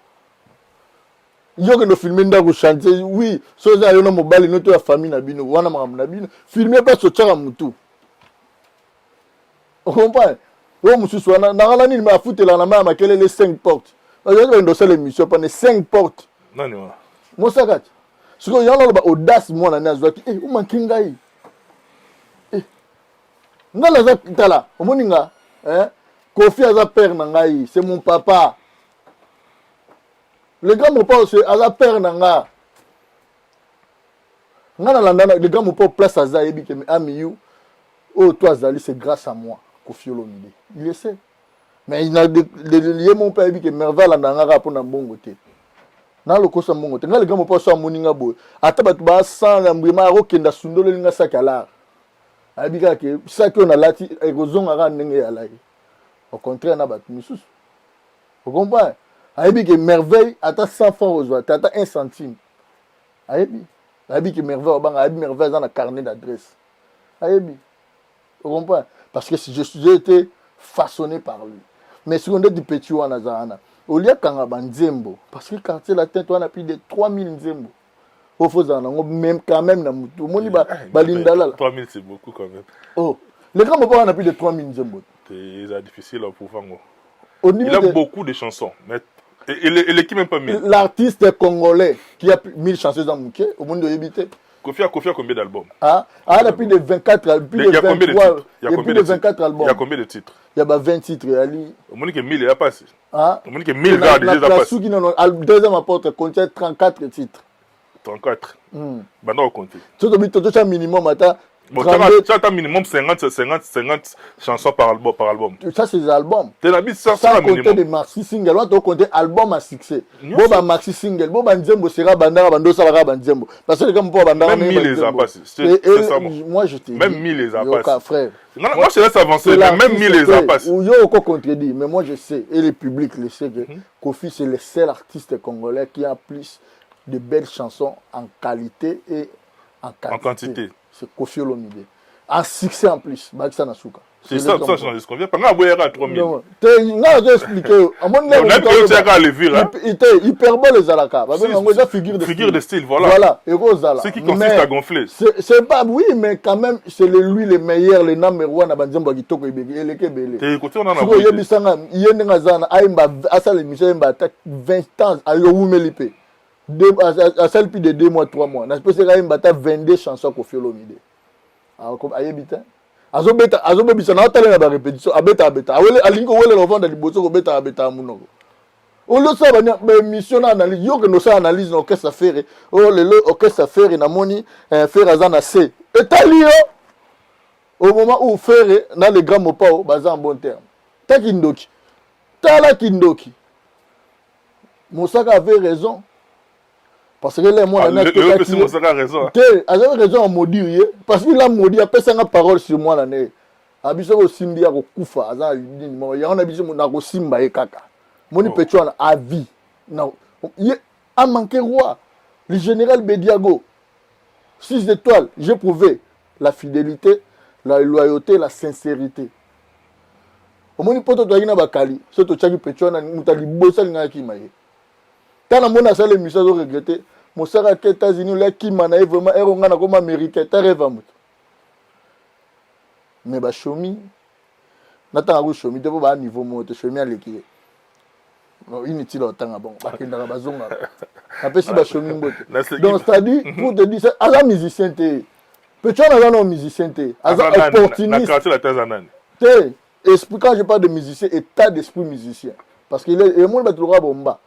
que le filmer ndako chanter oui so za yo na mobali noto ya famille na bino wana makambo na bino filmer pas so tsaka mutu on comprend o mususu wana nangala nini ma futela na ma makele les 5 portes yo ba ndosa l'émission pendant 5 portes nani wa Mosaka siko yalo ba audace mwana na zwaki o mankinga yi ngala za tala omoninga Kofi aza père na ngai c'est mon papa. Le gars mon père c'est aza père nanga. Ngana landana le gars mon père place aza yebi ke ami you. Oh toi Zali c'est grâce à moi Kofi Olomide. Il le sait. Mais il a lié mon père yebi ke merveille landanga ka pona mbongo te. Na lo kosa mbongo te. Ngana le gars mon père so moninga boy. Ata batu ba sanga mbima rokenda sundolo linga sakala. Abi ka ke saki on a lati ekozonga ka ndenge ya lai. Au contraire na batu misusu. Vous comprenez? Ayebi que merveille ata 100 francs aux autres, ata 1 centime. Ayebi que merveille obanga, ayebi merveille dans la carnet d'adresse. Ayebi. Vous comprenez? Parce que j'ai été façonné par lui. Mais si on est du petit wana zana, oliakanga banzembo parce que quartier latin toi on a plus de 3000 nzembo au faut même quand même na mutu omoni balindala 3000 c'est beaucoup quand même. Oh les grands papa on a plus de 3000 nzembo C'est difficile pour Fango. Il a beaucoup de chansons mais et l'équipe même pas 1000. L'artiste congolais qui a 1000 chansons dans Mouké au monde de Yébité. Kofi a combien d'albums? Il y a plus de 24 plus de 23 il y a plus de 24 albums. Il y a combien de titres? Il y a 20 titres ali. Au monde que 1000 il y a pas. Au monde que 1000 il gars déjà pas. Le deuxième apôtre contient 34 titres. 34. Bah non compter. Tout le minimum attends. Bon, tu as minimum 50 chansons par album. Ça, c'est des albums. Tu as mis ça sans compter des maxi singles. On doit compter album à succès. Bon, bah, maxi single. Bon, bah, Nzembo sera bandara, bando sera bandembo. Parce que les gars, me bandara. Même 1000 les a passés. Moi, je te dis. Même 1000 les a passés. Frère. Moi, je laisse avancer. Même 1000 les a passés. Ou yo, encore contredit. Mais moi, je sais. Et le public le sait que Kofi, c'est le seul artiste congolais qui a plus de belles chansons en qualité et en quantité. C'est Kofi Olomide. Un succès en plus. C'est ça, ça change ce qu'on vient. Pendant que à 3000. Non, je expliqué. On a hyperbole les alaka. Figure de style, voilà. Voilà. Ce qui consiste à gonfler. C'est pas, oui, mais quand même, c'est lui le meilleur, le numéro 1 à Banzembo Kitoko Ibege. Il est kebele. T'es écouté, on en a vu. Il y a des gens qui ont 20 ans à Youmelipe. À celle plus de 2 mois, 3 mois. N'a pas c'est quand même 22 chansons Kofi Olomide. Ayebita azobebisa na otala na ba répétition abeta alingo wele lovanda liboso ko beta abeta munoko olosa ba mission na analyse yo que no sa analyse na orchestre faire le orchestre faire na moni faire azana C etalio au moment où faire na les grands mopao baza en bon terme takindoki tala kindoki Moussaka avait raison. Parce que les mots a raison. avait raison à maudire. Parce qu'il a maudit, il a fait une parole sur moi l'année. Abiso ko simbi ya ko kufa aza lidini mo ya on abiso na ko simba e kaka. Moni Petro a vie. Non. Il a manqué roi. Le général Bediago. 6 étoiles, j'ai prouvé la fidélité, la loyauté, la sincérité. Au moni poto to yina bakali, so to chaki Petro na mutali bosa linga ki maye. Quand on a fait l'émission, on a regretté. Mon frère aux États-Unis, là, qui m'a vraiment erronga na comme américain, t'as rêvé à moi. Mais bah chomi, n'attends pas chomi, t'es pas à niveau moi, t'es chomi à l'équipe. Inutile autant à bon, bah qu'il n'a pas besoin. Après si bah chomi mbote. Donc c'est-à-dire pour te dire ça, à la musicien t'es, peut-être on a un musicien t'es, à la opportuniste. T'es, esprit quand je parle de musicien, état d'esprit musicien, parce qu'il est, et moi le battre bomba.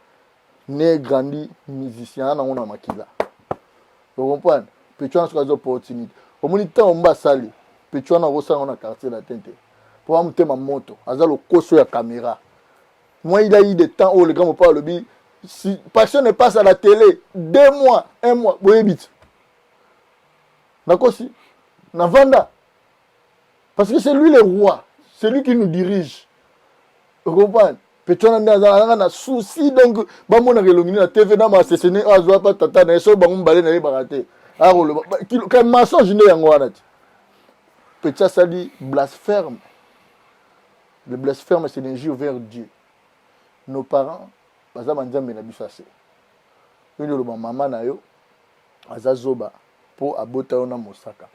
Né grandi musicien na ona makila. Vous comprenez? Petro na des opportunités. Au moins temps on va sali. Petro na rosa na quartier la tente. Pour amute ma moto, azalo koso ya caméra. Moi il a eu des temps où les gars me parlent bi si passion ne passe à la télé 2 mois, 1 mois, boyebit. Nakosi. Na vanda. Parce que c'est lui le roi, c'est lui qui nous dirige. Vous comprenez? Petro na souci donc ba mona relongini na TV na ma assassiné azwa pa tata na so bango mbale na libaraté a rolo ka mensonge ne yango wana ti Petro ça dit blasphème. Le blasphème c'est l'injure vers Dieu. Nos parents baza banzambe na bisase yo lo mama na yo azazoba po abota ona mosaka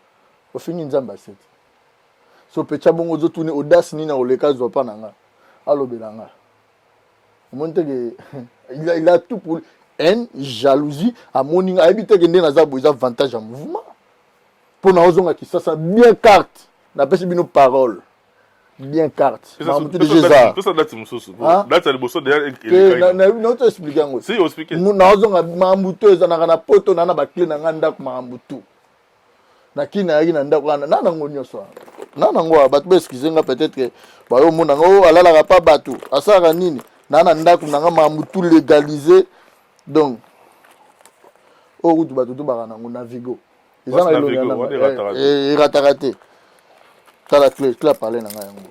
au fini nzamba set so Petro bongo zo tourner audace ni na oleka zo pa nanga alobelanga. Il a tout pour haine, jalousie, à mon a évité que nous avons avantage en mouvement. Pour nous qui ça bien carte, n'a pas nos paroles. Bien carte. Tout ça date de Moussous. Date de Moussous derrière. Non, tu expliques. Si, on explique. Nous avons Mambuto, nous avons poto, nous avons clé, nous avons Mambuto. Na kina yina ndakwana na ngonyo so na ngwa batu beskizenga peut-être que ba yo mona ngo alala pa batu asara nini na ndaku nanga mamutu légalisé donc au route batu to barana ngona vigo izana ilo yana et ratarate tala clé parler nanga yango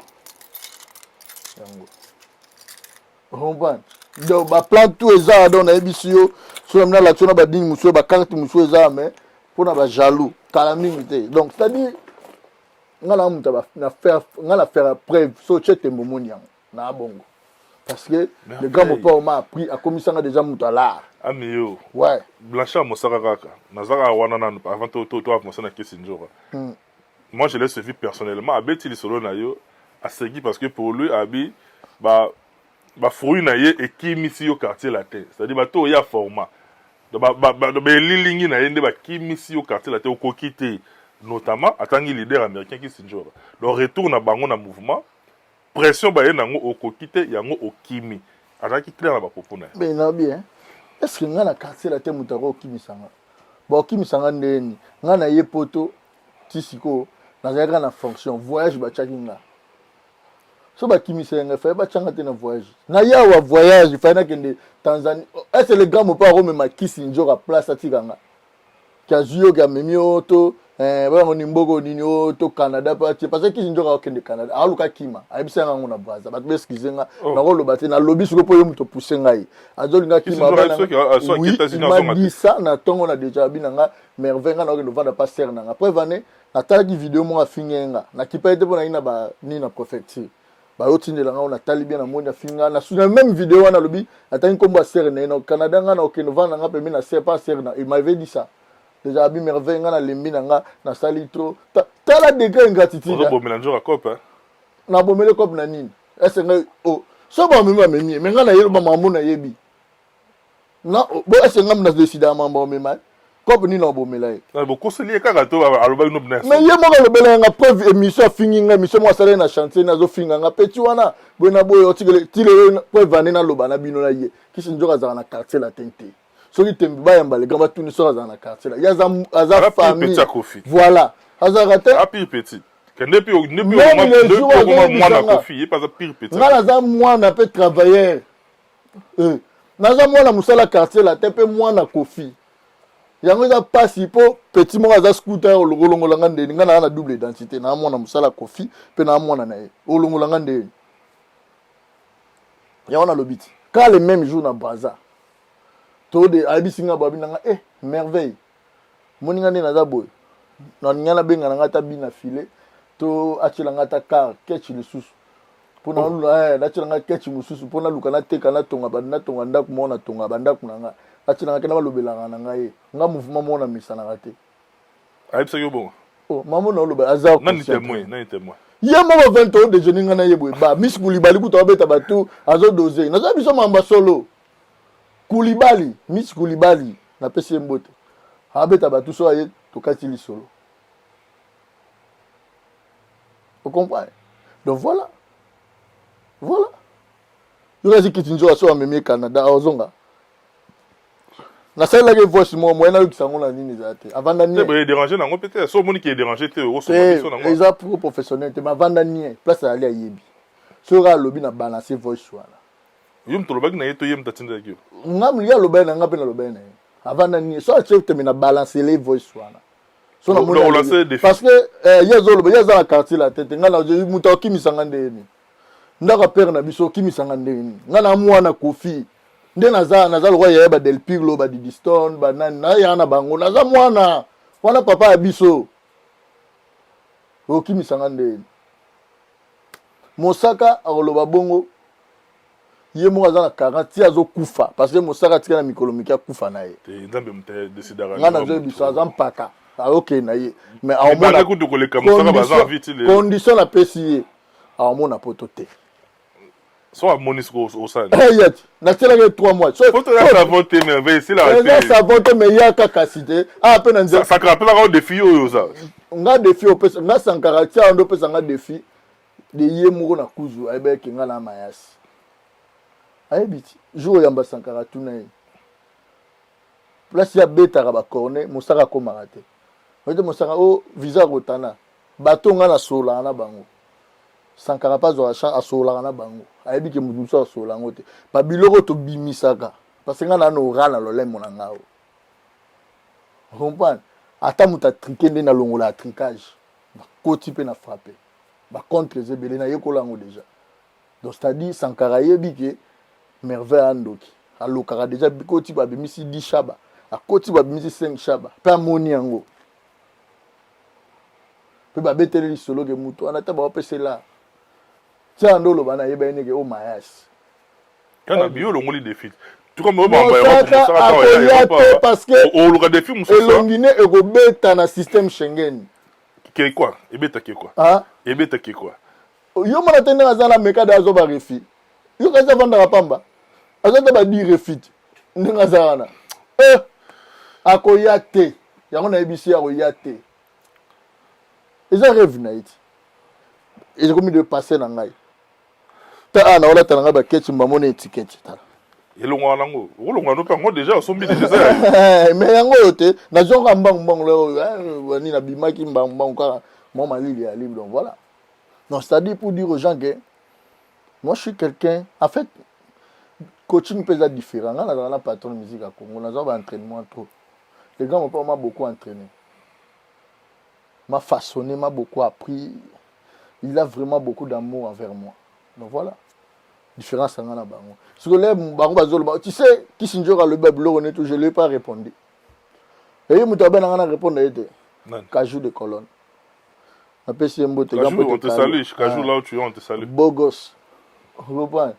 homban do ba plan tout eza don na ebisio so na la tsona ba ding muso ba carte muso eza mais pour na ba jaloux donc c'est-à-dire ngala muta na faire preuve so chete momoni yango na bongo Parce que le grand papa m'a appris à commis ça déjà mutu à l'art. Amiyo. Ouais. Blanchard Moussara Raka. Nazara Wanana, avant tout, toi, moi, ça n'a que Sinjora. Moi, je l'ai suivi personnellement. Abeti li solo na yo, a segui parce que pour lui, Abi, bah, fruit na ye et qui misi au quartier latin. C'est-à-dire, bah, tout y a format. Donc, lilingi na yende, bah, qui misi au quartier latin, au kokite, notamment, attangi leader américain qui Sinjora. Le retour na bango na mouvement, pression, bah, yango au kokite, yango au kimi. Attangi clair na ba popona. Mais non, bien. Est-ce que ngana quartier latin mutaro kimi sanga? Bon, kimi sanga ndeni. Ngana ye poto, tisiko, nazalaka na fonction voyage bachaki nga so bakimisenga fa bachanga te na voyage na yawa voyage fa na kende Tanzanie est le grand mopa Rome ma kisinjo ka place atikanga kazuyo ga memio to ba ngoni mbogo nini o to Canada pa parce que kisinjo ka kende Canada aluka kima ayibisanga ngona braza bat beskizenga na ko lobate na lobby siko po yomuto poussenga yi azolinga kima bana oui ça na tongo na déjà binanga merveille nga na ko vanda pas ser na après vané natalaki vidéo mo afingenga na kipa ete pona ina ba ni na préfecture ba otindela nga na tali bien na moni afinga na suna même vidéo wana lobi atani kombo ser na no Canada nga na okeno vanda nga pembe na ser pas ser na il m'avait dit ça déjà abi merveille nga na lembi na nga na sali trop tala degré ingratitude on bomela njora cop hein na bomele cop na nini est-ce que oh so ba mema memi mais nga na yelo ba mambo na yebi na bo est-ce que nga na décider mambo mema comme ni bomela e beaucoup se lié kaka to aloba no business mais ye moko lobela nga preuve émission finginga émission mo sala na chantier na zo finga petit wana bona boyo tile preuve ane na loba na bino na ye kisi njoka za na quartier la tente soki tembi ba yamba le gamba tuni soka za na quartier la ya za famille voilà azara te api petit kende pi ne pi au moins na kofi et pas pire petit ngala za mwana pe travailleur na za mwana musala quartier la te pe mwana kofi yango za pasi po petit mo za scooter olongolanga ndeni ngana na double identité na mwana musala kofi pe na mwana na ye olongolanga ndeni yango na lobiti quand le même jour na baza to de abisinga babina nga merveille moninga ndena za boy na nyana benga nga ta bina filet to achila nga ta car ketch le susu pona lula na achila nga ketch mususu pona luka na teka na tonga banda tonga ndaku mona tonga banda kuna nga achila nga kena balobelanga na nga ye nga mouvement mona misana nga te ayipsa yo bon oh maman na loba azar nani témoin ye mo 20 ans déjeuner nga na ye boy ba Miss Koulibaly ku to beta batu azo doser na za biso mamba solo Koulibaly Miss Koulibaly na pese mbote abeta batu so ye to katili solo vous comprenez donc voilà yo kazi kitinjo aso amemi Canada ozonga na sala ke voice mo na lukisango na nini zate avanda ni te déranger nango peut-être so moni qui est dérangé te o so nango les pro professionnels te ma vanda ni place ali ayebi so ra lobi na balancer voice wana yum to lobaki na yeto yem tatinda kyo ngam ya lobi na ngape na lobi na avanda ni so chef te na balancer les voice wana so na mo parce que yezo lobi yezo na quartier la tête ngana je muta kimisanga ndeni ndaka père na biso kimisanga ndeni ngana mwana kofi nde naza lokwa ya ba del piglo ba didiston ba nani na ya na bango naza mwana papa ya biso okimisanga ndeni Mosaka akoloba bongo ye mo aza na 40 azo kufa parce que Mosaka tika na mikolo mikia kufa na ye nzambe mte décidera ngana zo biso aza mpaka okay na ye mais aomona kutu koleka Mosaka baza vite le condition la pesi aomona poto te so a monisco au sein yet na tela que 3 mois so faut la voter mais c'est la ça vote mais ya capacité pe na nzela ça rappelle un défi oyo ça nga défi opesa nga sankara tia ndo pesa nga défi de ye moko na kuzu ayebe ke nga na mayasi ayebiti jour yamba sankara tuna ye place ya betaka ba corner Mosaka ko marate ote Mosaka o visa rotana bato nga na sola na bango Sankara pas a sola na bango ayebi ke muduso a sola ngote ba biloko to bimisaka parce que nga na no rana lo lemo na ngao comprendre ata muta triquer na longola tricage ba koti pe na frapper ba contre zebele na yekola ngo déjà donc c'est-à-dire Sankara yebi ke merveille andoki alokaka déjà koti ba bimisi 10 shaba a koti ba bimisi 5 shaba pe amoni yango pe ba beteli solo ke muto anata ba opesela tiens ndolo bana yeba neke o mayas Quand on a bio, on a des films. Tout comme parce que elongine ekobeta na système Schengen. Qui quoi? Ebeta qui quoi? Ah? Ebeta qui quoi? Yo mona tende azala meka da azoba refi. Yo kaza vanda rapamba. Azota ba di refit. Ndinga zana. Akoyate. Yango na ebisi akoyate. Eza rêve na iti. Et j'ai commis de passer dans ngai. Ta ana wala tananga ba ketch mbamone étiquette ta. Elongwa nango. Olongwa no pa ngo déjà sombi déjà. Mais yango yote na zonga mbang le wani na bimaki mbang ka moi malili ya libre donc voilà. Non, c'est-à-dire pour dire aux gens que moi je suis quelqu'un en fait coaching peut être différent. Là dans la patron de musique à Congo, on a un entraînement trop. Les gars m'ont beaucoup entraîné. M'a façonné, m'a beaucoup appris. Il a vraiment beaucoup d'amour envers moi. Donc voilà. Différence en a bango. Ce que les bango tu sais qui s'injure le bébé on est tout je lui ai pas répondu. Et il m'a ben en répondre était. Cajou de colonne. Après c'est un beau te Cajou on te salue, Cajou là où tu es on te salue. Beau gosse. Vous comprenez?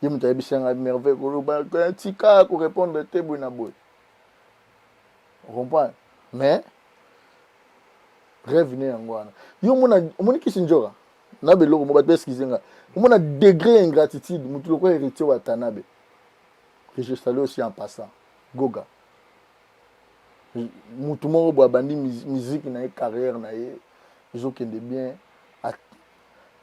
Il m'a dit c'est un merveille un petit cas pour répondre te boina boy. Vous comprenez? Mais revenez en Guana. Yo mona qui s'injure. Na beloko mo bat beskizenga. On a degré ingratitude, mutulo héritier wa Tanabe. Que je salue aussi en passant. Goga. Mutumo bo bandi musique na carrière na ye. Ils ont kende bien.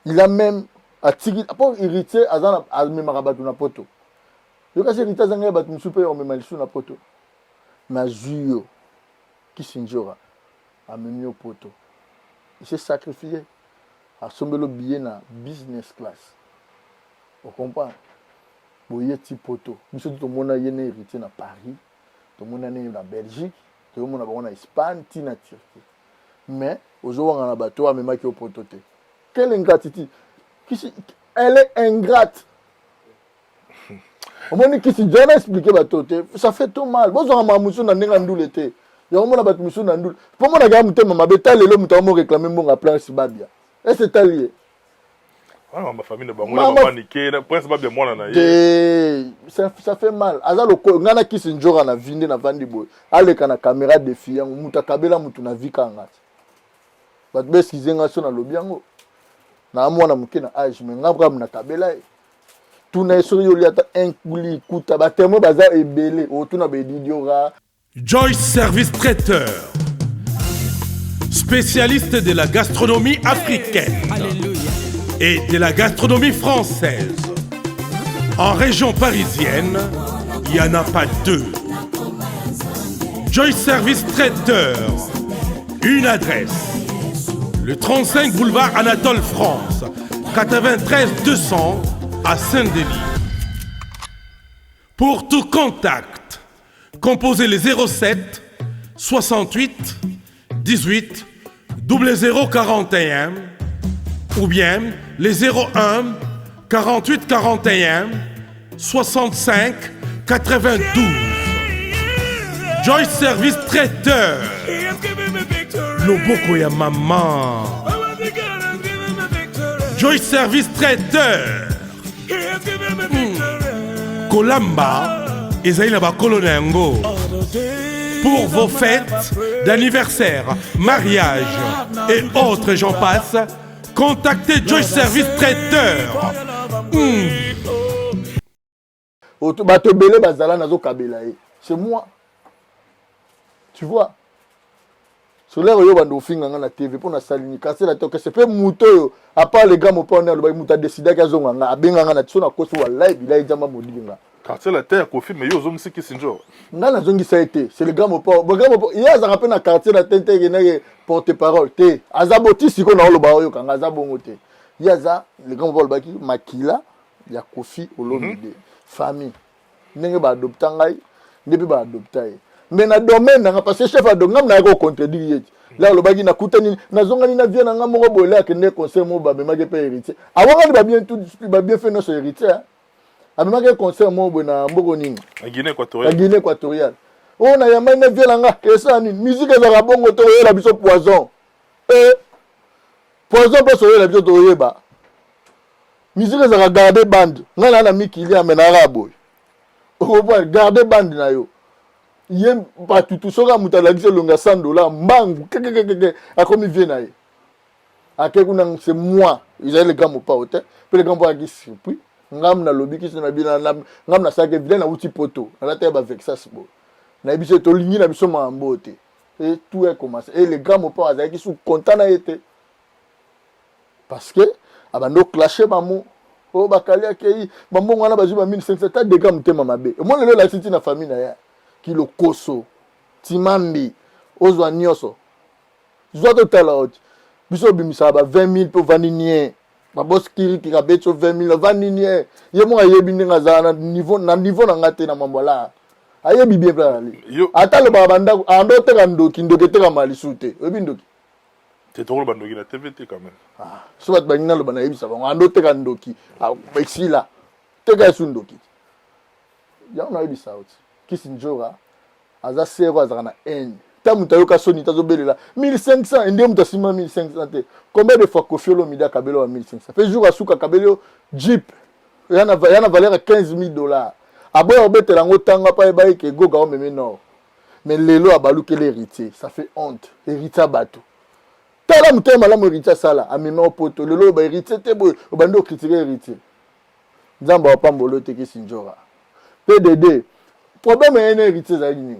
Il a même attiré après héritier azana azmema rabatu na poto. Yo kasi héritier zanga bat musupe on mema lisu na poto. Na zuyo qui sinjora a memi au poto. Il s'est sacrifié. A sombe le billet na business class. Vous comprenez? Boye ti poto. Biso tout le monde a yene héritier na Paris, tout le monde a na Belgique, tout le monde a na Espagne, ti na Turquie. Mais aujourd'hui on a bateau a même qui au poto te. Quelle ingratitude. Elle est ingrate. Au moins qui si jamais expliquer bateau te, ça fait tout mal. Bon on a musu na ndinga ndule te. Yo mona bat musu na ndule. Pour moi na ga mutema mabeta lelo mutamo réclamer mon plan Sibabia. Et c'est allié. Ah, ma famille ne va pas niquer. Prince Babia moi na ça fait mal. Azalo ko ngana ki sinjora na vinde na vandi boy. Ale kana caméra défiant muta kabela mutu na vika ngati. Bat beskizenga so na lobiango. Na mwana muke na age mais ngabra na kabela. Tuna esori yo liata enkuli kuta batemo baza ebele o tuna be didiora. Joyce Service Traiteur. Spécialiste de la gastronomie africaine et de la gastronomie française. En région parisienne, il n'y en a pas deux. Joyce Service Traiteur. Une adresse. Le 35 boulevard Anatole France, 93 200 à Saint-Denis. Pour tout contact, composez les 07 68 18 0041 ou bien les 01 48 41 65 92. Joyce Service Traiteur. Loboko ya maman. Joyce Service Traiteur. Kolamba ezali na ba kolonengo. Pour vos fêtes d'anniversaire, mariage et autres j'en passe, contactez Joyce Service Traiteur. C'est moi. Tu vois? Sur l'air, il y a un TV pour la saline. Casser la tête. C'est pas mouto. À part les gars, mon père, il a décidé qu'il y a un peu de quartier la terre Kofi mais yo zong siki sinjo. Ngana zongi ça été, c'est le gars mon père. Le gars mon père, il y a un peu na quartier la tente qui porte-parole té. Azaboti siko na oloba yo kanga azabongo té. Il y a ça, le gars mon père baki makila, il y a Kofi Olomide, famille. Ndenge ba adopta ngai, depuis ba adopta ye. Mais na domaine na parce que chef a donc na ko contredire. Là le baki na kutani na zonga ni na vie na ngamo ko bola ke ne conseil mo ba me ma ke pe héritier. Avant ba bien tout ba bien fait notre héritier. Amemaka concert mo na mboko nini en Guinée équatoriale. En Guinée équatoriale. On a yamba na violanga esa ni musique za bongo to la biso poison. Poison pe so la biso to yeba. musique ezaka garder bande nga na mikili amenaka boye okopa garder bande na yo ye batutu soka mutu alakisi elonga $100 mbangu kekekeke akomi vie na ye ake kuna c'est moi ezali le gars mopao te mpe le gars mpo aki surpris ngam na lobi kisi na bina ngam na sake vile na uti poto nalata ya bavexas boye na biso tolingi na biso mambo te et tout est commencé et le gars mopao azalaki sous content na ye te parce que abando clasher bamo o bakali akei bambongo wana bazwi ba 1500 ta dega mutema mabe mo lelo la titi na famille na ya kilo koso timambi ozwa nyoso zwa to tala ot biso bimisa ba 20000 pour vaninier ba boss kiri ki ka beto 20000 vaninier ye mo ayebi ndinga za na niveau na ngate na mambola ayebi bien plali ata lo ba banda ando te ka ndoki te ka malisu te oyebi ndoki c'est trop le bandoki la TVT quand même. Ah, so bat bagina lo bana yebisa bango ando te ka ndoki exila te ka su ndoki ya na yebisa out Kisinjora aza sero azaka na n ta mutu ayoka soni tazobelela 1500 ende mutu asima 1500 te combien de fois Koffi Olomide akabeli wa 1500 pe jour asuka akabeli yo jeep yana valeur ya $15000 aboya obetela yango tanga pa ebai ke goga omeme nord mais lelo abalukeli héritier ça fait honte héritier bato tala mutu malamu héritier sala ameme opoto lelo ba héritier te boye obandi ocritiquer héritier nzambe apambolo te Kisinjora PDD problème est un héritier zali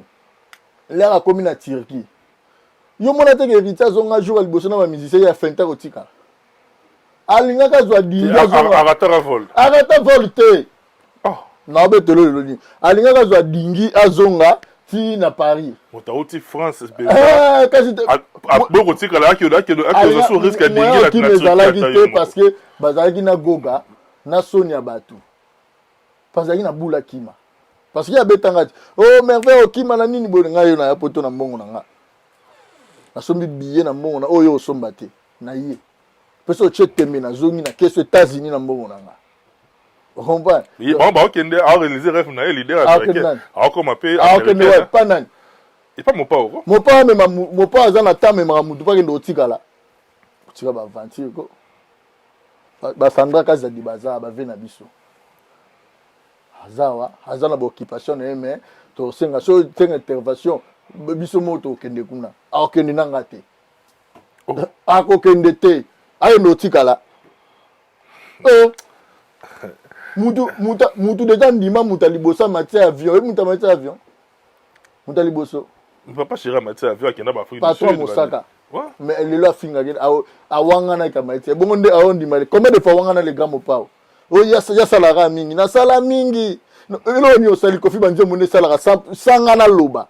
là comme na Turquie yo mona te héritier zonga jour al bosso na ba musicien ya fenta kotika alinga ka zwa dinga zonga arata vol te na betelo lelo ni alinga ka zwa dingi azonga ti na Paris motauti France kasi boko tika la ki ozo so risque dingi la nature parce que bazalaki na goga na sonia batu bazalaki na bula kima parce qu'il y a betanga oh merveille okima na nini boye ngayo na ya poto na mbongo na nga na sombi billet na mbongo na oyo osomba te na ye peso chetembe na zongi na keso États-Unis na mbongo na nga on comprend oui bon ba okende a réaliser rêve na leader américain a comme pe okende ouais pas nani et pas mon pa oko mon pa azana ta me mutu pa kende otikala otika ba aventure ko ba Sandra Kazadi baza ba vena biso azawa azana ba occupation mais to senga so tenga intervention biso moto kende kuna akende nanga te akokende te ayo notikala mutu deja ndima mutu alibosa matière avion mutu matière avion mutu aliboso ne peut pas chérir matière avion akenda ba Afrique du Sud patron Mosaka mais lelo afinga gena awanga na ka matière bongo nde awondi mali combien de fois wanga na le gamo pao o ya salara mingi na sala mingi elo ni osali Koffi banje mone salara sanga na loba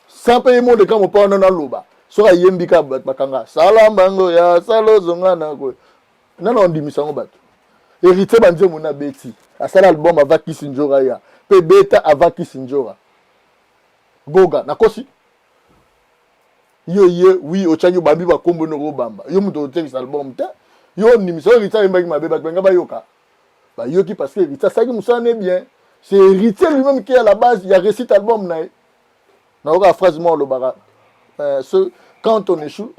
sans payer mon de gamo pao na loba so ka yembika bakanga sala mbango ya salo zonga na ko nana ondimisa ngo bato héritier banje mona beti asala album avec Kisinjora ya pe beta avec Kisinjora goga na kosi yo ye oui ochanyo babi ba kombo no bamba yo muto otengisa album te yo ndimisa héritier mbaki mabe bakwenga bayoka ba yoki parce que héritier ça qui musane bien c'est héritier lui-même qui est à la base il y a récit album na na oka phrase moi le bara quand on échoue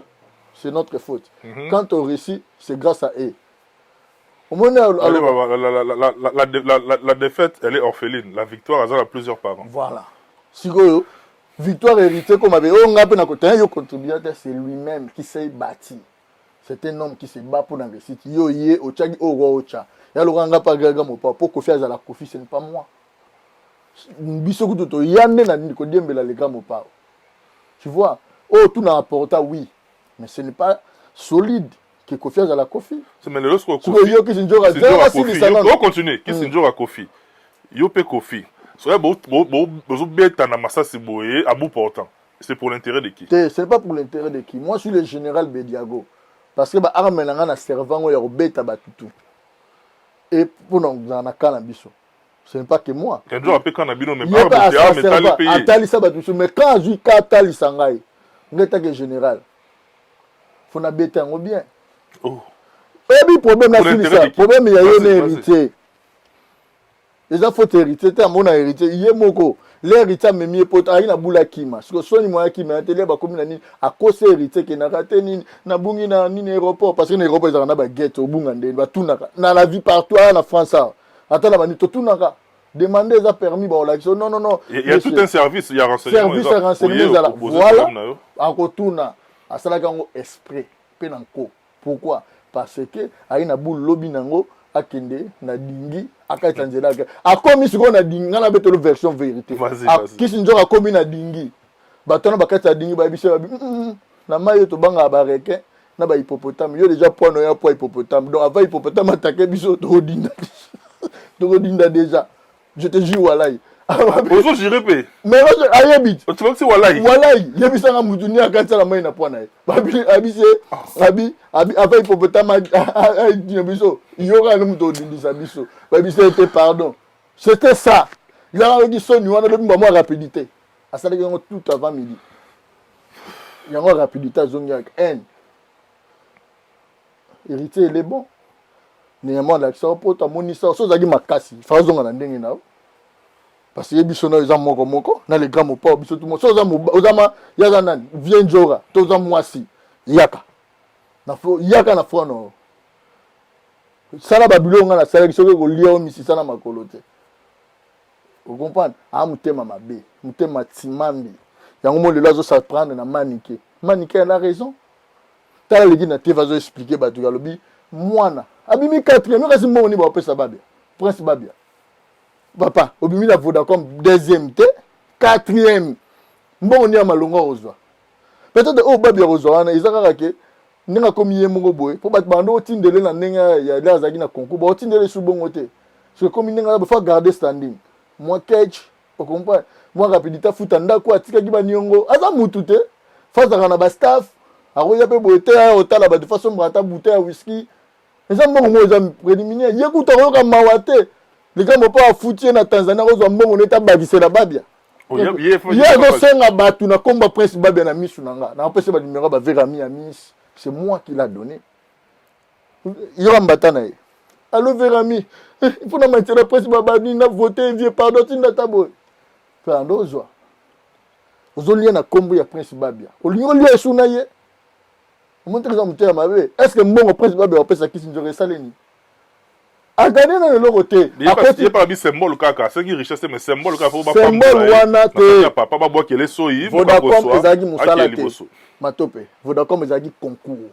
c'est notre faute quand on réussit c'est grâce à eux. La défaite, elle est orpheline. La victoire, elle a plusieurs parents. Voilà. Si vous victoire héritée, comme avait un contributeur, c'est lui-même qui s'est bâti. C'est un homme qui s'est battu pour investir. Yo yé au tchagi au roi ocha. Ya l'oranga pas gaga mon papa pour Koffi à la Koffi, ce n'est pas moi. Biso tout yande na ni ko diembela les gars mon papa. Tu vois, oh tout n'a apporté oui, mais ce n'est pas solide. Qui Koffi à la Koffi. C'est mais le lorsque Koffi. On continue. Kisinjora Koffi. Yo pe Koffi. Soya bo beta na masasi boye à bout portant. C'est pour l'intérêt de qui? Ce n'est pas pour l'intérêt de qui. Moi je suis le général Bediago. Parce que ba armenanga na servant ya beta batutu. Et pour nous en a biso. Ce n'est pas que moi. Quand je pe kana bino mais pas mais tali pays. Atali sa batutu mais quand je ka tali sangai. Ngeta que général. Faut na beta ngo bien. Oh. Et puis problème là c'est ça. Problème il y a un héritier. Les gens faut hériter, t'as mon héritier, il est moko. l'héritier amemi poto ayi na bula kima siko soni moya kima atelier bakomi na nini akose héritier ke nakate nini nabungi na nini aéroport parce que na aéroport ezalaka na bagete obunga ndeni batunaka na la vie partout aya na France awa ata na bani totunaka demander eza permis baolakisa non il y a tout un service il y a renseignement service ya renseignement ezala voilà akotuna asalaka yango esprit mpe na nko pourquoi parce que ayi na bulu lobi nango akende na dingi akaita nzela ake akomi sikoyo na dingi nga na betelo version vérité Kissinger akomi na dingi bato na bakati ya dingi bayebisi na mai oyo tobangaka bareke na bahippopotame yo déjà poino ya po hippopotame donc avant hippopotame atake biso tokodinda déjà je te jure walai ozo jure pe mais ayebi tu vois que c'est walai yebisanga mutu ni akati la mai na poina ye abise avant hippopotame adina biso yoka no mutu odindisa biso babise ete pardon c'était ça il a dit soni wana lobi mbamo rapidité asalaki yango tout avant midi yango rapidité azongi avec n héritier il est bon néanmoins l'accès poto amoni ça so ozalaki makasi fa ozonga na ndenge nao parce que biso na eza moko na les grands mopa biso tout monde so ozama yaza nani vient njora to oza mwasi yaka na frono sala babilonga na sala kisoke kolia omisisa na makolo te vous comprenez mutema mabe mutema timambi yango mo lelo azo s'apprendre na manike elle a raison tala leki na te vazo expliquer bato ya lobi mwana abimi 4e kasi mbongo ni baopesa babia prince babia papa obimi na Vodacom 2e te 4e mbongo ni ya malongo ozwa peut-être babia ozwa wana eza kaka ke ndenge akomi ye moko boye po bato bando otindele na ndenge ya le azalaki na concours baotindele su bongo te parce que komi ndenge aza bafa garder standing moi catch au comprendre moi rapidité futa ndako atikaki baniongo aza mutu te fazaka na ba staff akoya pe boye te otala ba de façon brata bouteille ya whisky eza mbongo mo eza préliminaire ye kuta koyoka mawa te likambo mpo afuti ye na Tanzania kozwa mbongo neta bakisela babia ye azosenga bato na komba prince babia na misu na nga nakopesa banumero baverami ya miss c'est moi qui l'a donné yoka mbata na ye allo verami il faut na matière prince babani na voter vieux pardon tinda tabo pardon ozwa ozolia na kombo ya prince babia olingi olia esu na ye omontekeza moto ya mabe est-ce que mbongo prince babia opesa Kissinger esaleni agane na leloko te ye pa bi symbole kaka sengi richesse mais symbole kaka faut ba symbole wana te papa ba boki le soyi Vodacom ezaki musala te matope Vodacom ezaki concours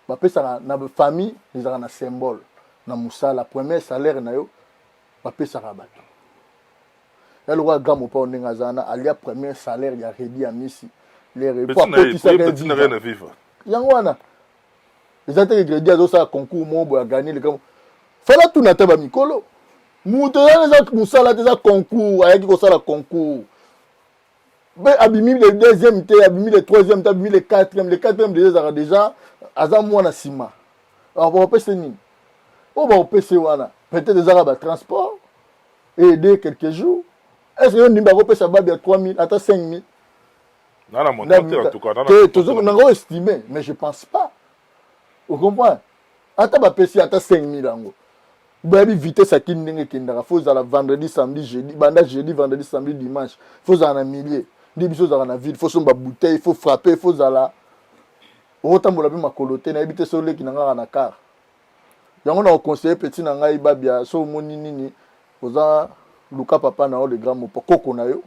bapesaka na famille ezaka na symbole na musala premier salaire na yo bapesaka bato eloko agamo pa ndenge azana alia premier salaire ya redi ya misi les repas rien à vivre yango wana eza te redi azosala concours mobo ya gagner le comme fala tuna te ba mikolo mutu eza musala te eza concours ayaki kosala concours be abimi le 2e te abimi le 3e te abimi le 4e déjà déjà aza mwana sima alors baopesa nini o baopesa wana peut-être ezaka batransport et aider quelques jours est-ce que yo ndimba kopesa babi ya 3000 ata 5000 nana montant en tout cas nango estimé mais je pense pas vous comprenez ata bapesi ata 5000 yango babi vitesse akini ndenge kendaka faut zala vendredi samedi jeudi banda jeudi vendredi samedi dimanche faut zala na millier ndi biso zala na ville faut somba bouteille faut frapper faut zala otambola bi makolo te na ebite so leki nanga na car yango na conseiller petit na ngai babia so moni nini oza luka papa na le grand mopa koko na yo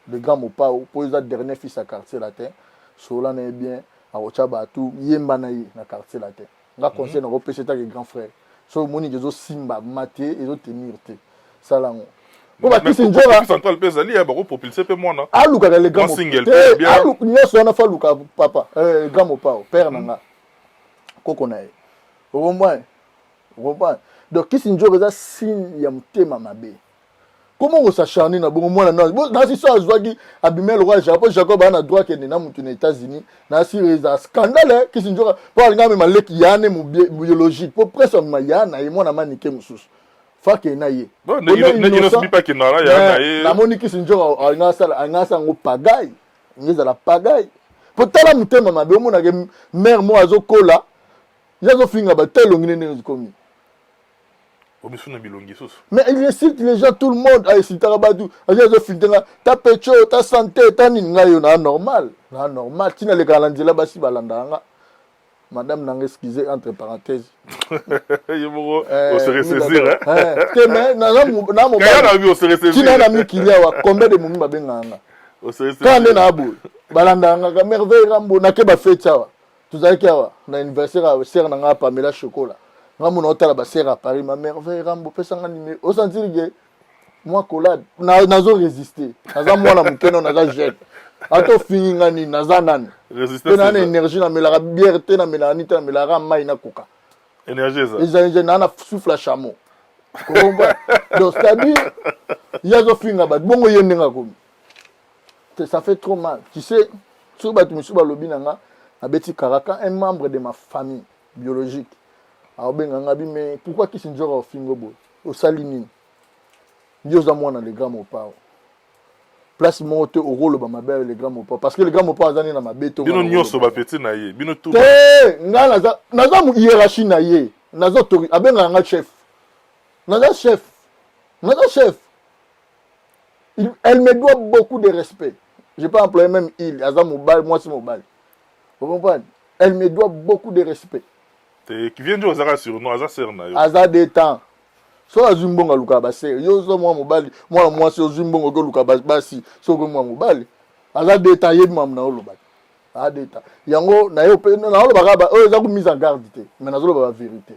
le grand mopa po eza dernier fils à quartier latin sola na bien aocha batu yemba na ye na quartier latin nga conseiller na repêcher ta grand frère so moni jezo simba maté ezo tenir te salango po ba Kissinger central pezali ya ba ko propulser pe mwana aluka le grand mopa bien aluka nyoso na fa luka papa grand mopa père nanga koko na ye Robin. Donc Kissinger eza signe ya mutema mabe. Comment on s'acharne na bongo mwana na si ça azwaki abimel roi Jacob ana droit que na mutu na États-Unis na si reza scandale Kissinger pour nga même leki yane mu biologique pour presque ma yana et mwana manike mususu. Fa ke na ye. Bon ne ne pas que na ya na ye. Na moni Kissinger anga sa ngo pagay. Ngeza la pagay. Pour tala mutema mabe mona ke mère mo azokola. Yazo finga ba telo ngine ne komi. Mais il incite les gens, tout le monde à inciter Rabadou. Ta pécho, ta santé, ta ninga, normal. Normal. Tu n'as les galandis là-bas si balandanga. Madame n'a excusé entre parenthèses. On se ressaisir. Mais tu n'as un ami qui y a combien de monde babenganga. Quand on est à bout, balandanga, merveille rambo, n'a que ba fête. Tu sais qu'il y a un anniversaire à serre n'a pas Pamela Chocolat. Moi, mon hôtel à Basser à Paris, ma merveille rambo, peut s'en animer. Au sens que moi, collade, n'a pas résisté. N'a pas moi, n'a pas jet. Ato fini ngani nazanan résister na énergie na mela bière te na mela ni te na mela ramai na coca énergie ça ils na souffle à chameau donc c'est-à-dire il y a zo finga ba bongo yendenga komi ça fait trop mal tu sais sur ba tu musu ba lobi nanga na beti karaka un membre de ma famille biologique a obenga ngabi mais pourquoi qui sinjora au fingo bo au salini nyoza mwana le grand mopao place monte au rôle ba mabel les grands mopa parce que les grands mopa azani na mabeto bino nyoso ba petit na ye bino tout nga naza mu hiérarchie na ye naza tori abenga nga chef naza chef elle me doit beaucoup de respect j'ai pas employé même il azam mobile moi c'est mobile vous comprenez elle me doit beaucoup de respect qui vient de Ozara sur nous aza serna yo aza des temps so azumbonga luka base yo so moi mobali moi so azumbonga ko luka basi so ko moi mobali aza détaillé mam na oloba a détail yango na yo pe na oloba ba o za ko mise en garde te mais na oloba la vérité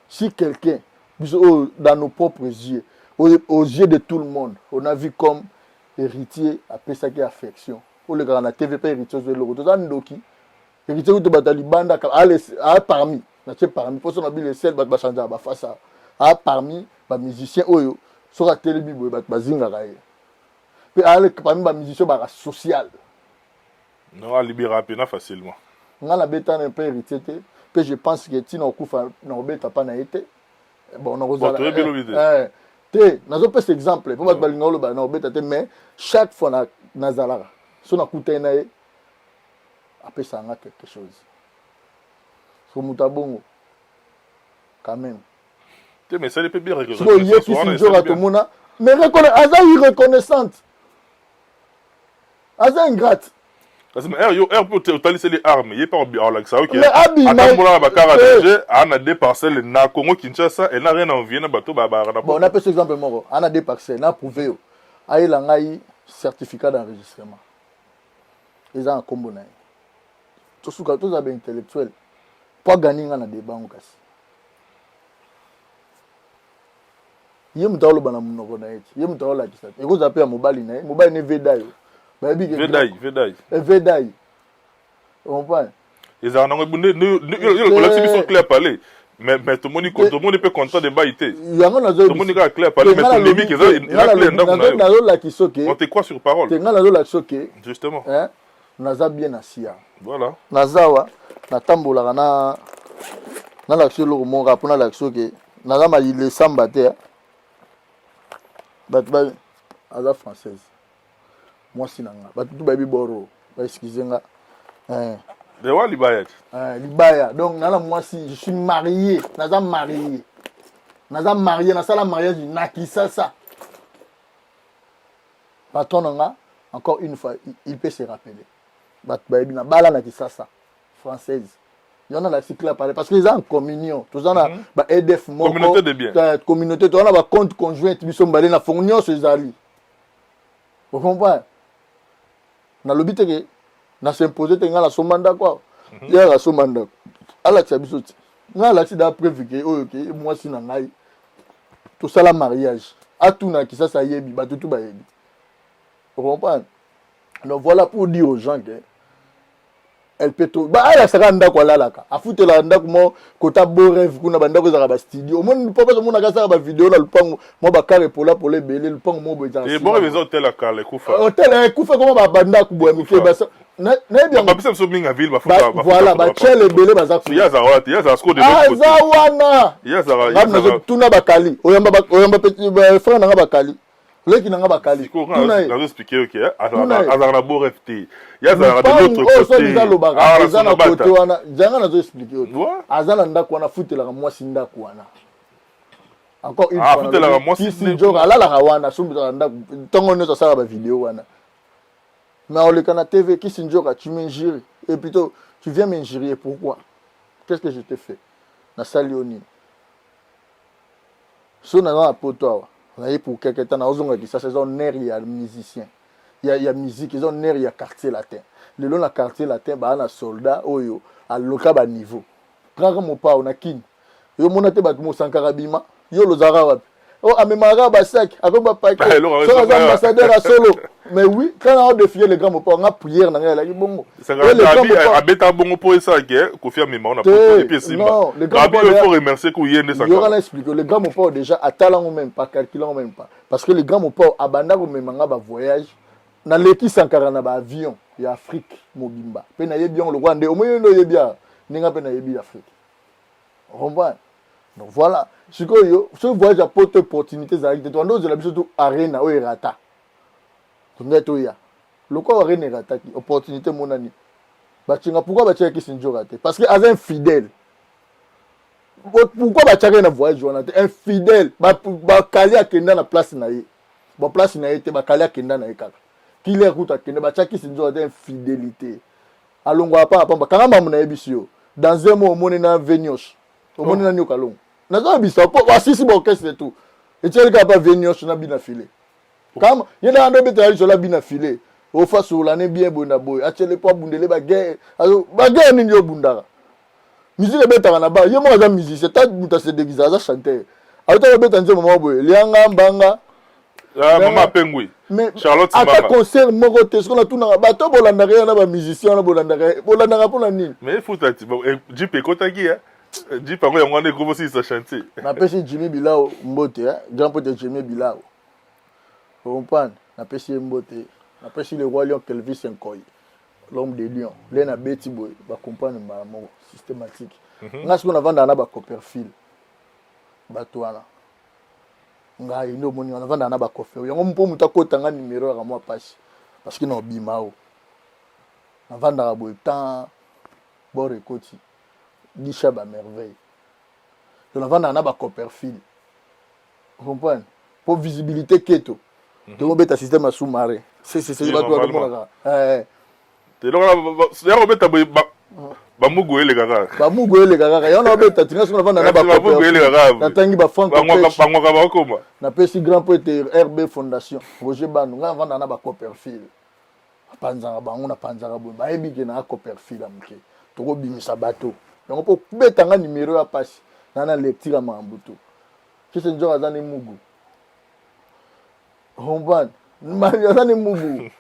si quelqu'un dans nos propres yeux aux yeux de tout le monde on a vu comme héritier après ça qui affection o le grand TVP héritier de l'euro to ndoki héritier to batali banda a parmi na che parmi pour son habile sel ba chanja ba face parmi les musiciens oyo sur la télé bibo bazinga kaye pe parmi les musiciens ba social non libérer pena facilement nga la beta un peu hérité pe je pense que ti na okufa na obeta pa na été bon na rozala te nazo pe cet exemple pour ba linga lo ba na obeta te mais chaque fois na nazala so na kutena e après ça nga quelque chose so mutabongo quand même. Mais ça ne peut bien reconnaître. Mais Aza irreconnaissante. Aza ingrate. Parce que pour utiliser les armes, il n'y a pas de ça. Ok. On a des parcelles na Congo Kinshasa et n'a rien envie na bateau babara. Bon, on a fait cet exemple moro. On a des parcelles, on a prouvé. Aïe langai certificat d'enregistrement. Ils ont un combo na. Tout ce que tous les intellectuels pas gagner dans débat on casse. Yem tawlo bana munoko na eti yem tawlo akisa eko zape ya mobali na mobali ne vedayo ba bi vedayi on pas ils en ont bunde le la sont clair parler mais tout le monde peut content de baïté yango nazo tout le monde est clair parler mais ton ennemi qui est là clair nazo la kisoke on te croit sur parole te nazo la kisoke justement hein naza bien asia voilà nazawa na tambola na la kisolo mo rapona la kisoke naza ma il samba te Batba aza française. Moi si nanga. Batu baby boro. Ba excusez nga. De wa libaya. Libaya. Donc nana moi si je suis marié, naza marié. Naza marié, na sala mariage na Kisasa. Patron nanga encore une fois il peut se rappeler. Batu baby na bala na Kisasa française. Il y en a la cycle à parler parce qu'ils ont en communion. Tous en a EDF communauté de bien. Communauté, tu en a compte conjoint, ils sont balés na fonction ces alliés. Vous comprenez? Na lobite que na s'imposer tenga la somanda quoi. Il y a la somanda. Ala tsabisote. Na la ti d'après vu que OK, moi si na ngai. Tout ça la mariage. A tout na qui ça yebi, ba tout ba yebi. Vous comprenez? Donc voilà pour dire aux gens que elle peut tout bah elle sera ndako lalaka afutela ndako mo kota beau rêve kuna bandako za ba studio mon papa mo na kasa ba vidéo na lupango mo ba kare pola pour les belé lupango mo bo za et bon les hôtels à Kale Kufa hôtel Kufa comment ba bandako bo mike ba na bien ba bisa so minga ville ba voilà ba chele belé ba za il y a za sko de l'autre côté wana il y a za tuna bakali oyamba petit frère na bakali leki nanga bakali tuna expliquer OK azana beau rêve ti ya za de l'autre côté azana côté wana janga nazo expliquer azana ndako wana futela moi si ndako wana encore une Ah, fois foutez la moi Kisi Njoka alalaka wana sombita ndako ntongo nyonso asala ba vidéo wana mais oleka na TV Kisi Njoka tu m'injures et plutôt tu viens m'injurier pourquoi qu'est-ce que je te fais na sali oni so na na poto awa na pour quelque temps na ozonga ki ça saison nerf ya musicien ya musique ils ont nerf ya quartier latin le long la quartier latin ba na soldat oyo a loka ba niveau kaka mopa na kin yo mona te ba mo sankara bima yo lozara wapi oh amemara ba sac akomba paquet so ambassadeur à solo mais oui quand on défier les grands mopa on a prière na ngala bongo a beta bongo pour ça que confirme on a pas et puis c'est non le gars il faut remercier que yende ça yo kana expliquer le gars mopa déjà atalango même pas calculant même pas parce que les gars mopa abanda ko memanga ba voyage na leki sankara na ba avion ya Afrique mobimba pe na yebi on le Rwanda au moins no yebia ninga pe na yebi Afrique on va donc voilà ce voyage a porté opportunité za ite to ndo zela biso to arena o irata to ngeto ya loko arena irata ki opportunité monani ba chinga pourquoi ba tcheka Kisi Njoka te parce que as un fidèle pourquoi ba tcheka na voyage wana te infidèle ba kali akenda na place na ye ba place na ye te ba kali akenda na ye kaka kile kuta kende ba tcheka Kisi Njoka te infidélité alongwa pa pamba kanga mamu na yebisio dans un mot moni na Venios au moni na nyokalongo nazo bisa po wasisi ba orchestre tout et tu ka pas Venios na bina filé comme yena ando beta ali sola bina filé o fa sur l'année bien bonda boy atele po bundele ba guerre ni yo bundara musique beta na ba yemo za musique c'est ta muta se déguiser za chanteur auto beta nze mama boy lianga mbanga Maman Pengui. Charlotte Simama. À concert, moko te ce qu'on a tout na bato bolanda rien na ba musicien na bolanda pour la nini. Mais il faut tati JP kotaki hein. JP ngo yango ne groupe aussi ça chanter. Na pesi Jimmy Bilao mbote hein, grand pote Jimmy Bilao. Vous comprenez? Na pesi mbote, na pesi le roi lion Kelvis Nkoy. L'homme de lion, les na beti boy, ba comprendre mamo systématique. Nga ce qu'on a vendre na ba Copperfield. Batwana. Nga ino moni on vanda na ba kofe yango mpo muta kotanga numéro ya moi passe parce que no bimao on vanda ka botan bo rekoti disha ba merveille on vanda na ba Copperfield vous comprenez pour visibilité keto to beta système sous-marin c'est ba to mona te donc beta bamugo ele kaka yana beta tinga sona vanda na ba Copperfield na tangi ba franco ba koma na pesi grand poète RB Fondation Roger Banu nga vanda na ba Copperfield panzanga bango na panzanga boy ba ebike na Copperfield amke to ko bimisa bato yango po beta nga numéro ya passe na lecture mambuto Kisi Njoka azani mugu homban mari azani mugu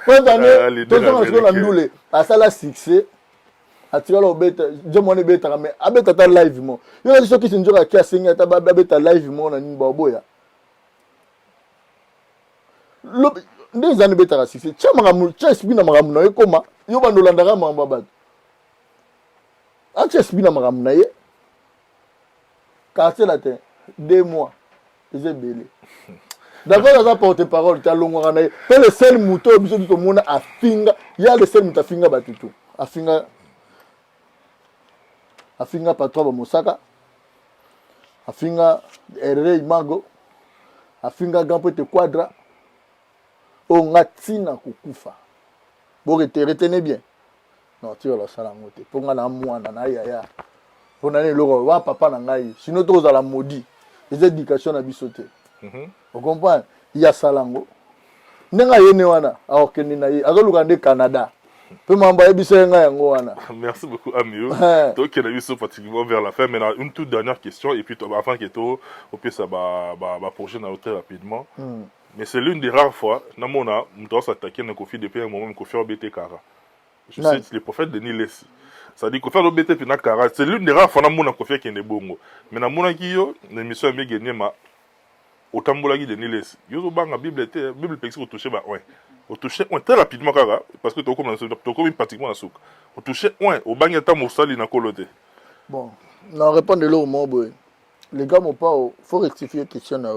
pendane to so na ndule asala succès atira lo beta jomone beta mais abeta ta live mo yo so Kisi Njoka ki asenga ta ba beta live mo na nimba boya lo ndeza ni beta succès chama mu chespina magamu na ekoma yo bandolanda ka mamba bato a chespina magamu na ye quartier latin 2 mois c'est belé d'accord ça porte parole ta longwa na ye le seul muto biso to mona afinga ya le seul muta finga batutu afinga patron ba Mosaka afinga Herrera Imago afinga Gampote Quadra o ngatina kukufa bo retenez bien non tu la sala ngote pour nga na mwana na ya pour na loko wa papa na ngai sinon to za la maudit les éducations na bisoté vous comprenez il y a salango nenga yene wana aokeni na ye azoluka nde Canada. Merci beaucoup, Amio. Donc, il y a eu pratiquement vers la fin. Maintenant, une toute dernière question, et puis avant que tu au ça va prochaine très rapidement. Mais c'est l'une des rares fois, Namona, nous devons s'attaquer à Kofi depuis un moment, Kofi BT Kara. Je sais, c'est le prophète de Nilesi. Ça dit Kofi BT Pina Kara. C'est l'une des rares fois, Namona Kofi qui est bongo. Mais Namona qui yo, l'émission est gagnée, ma Otambola de Nilesi. Yo, la Bible Pexi, au touché, bah, ouais. Au touché très rapidement Kara parce que tu comme pratiquement à souk. Au touché au bangeta mosali na kolote. Bon, non répondre là au mot boy. Les gars m'ont pas faut rectifier question là.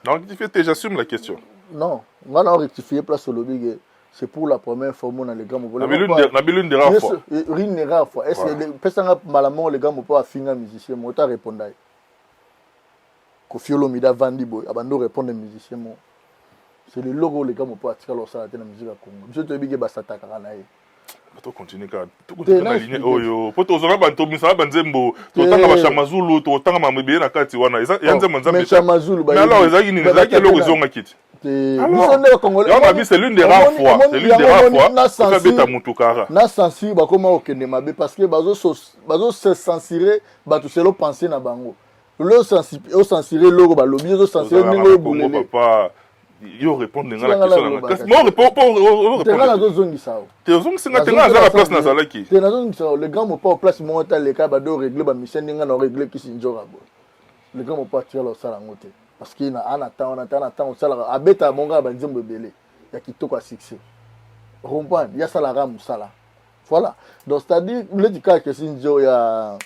Non, rectifier j'assume la question. Non, on va rectifier place au lobby. C'est pour la première fois mon les gars m'ont pas. Na bilune de rare fois. Une des rares fois. Est-ce que personne malamment les gars m'ont pas finir musicien, moi ta répondre. Kofi Olomide vandi boy abando répondre aux musiciens mo c'est le logo les gars mo pas atika lo sala te na musique ya Congo biso to bige basata kaka na ye to continue ka to continue na ligne oyo po to zona banto misala banzembo to tanga ba chamazulu to tanga mamebe na kati wana yanze manzambe mais chamazulu ba mais alors ezaki ni ezaki logo zonga kiti biso nde congolais on c'est l'une des rares fois c'est l'une des rares fois ça beta mutukara na sensible ba koma okende mabe parce que bazo se censurer ba to selo penser na bango le censurer logo ba lobi zo censurer ningo bulele papa yo répondre ngala question na kasi mo répondre tena zo zongi sao te zongi singa tena za la place na zalaki tena zongi sao le grand mo pas place mo ta le ka ba do régler ba mission ninga na régler ki sinjora bo le grand mo pas tirer lo sala ngote parce que na ana temps sala abeta monga ba nzembo belé ya kitoko succès rompan ya sala ra musala voilà donc c'est-à-dire le dika que sinjo ya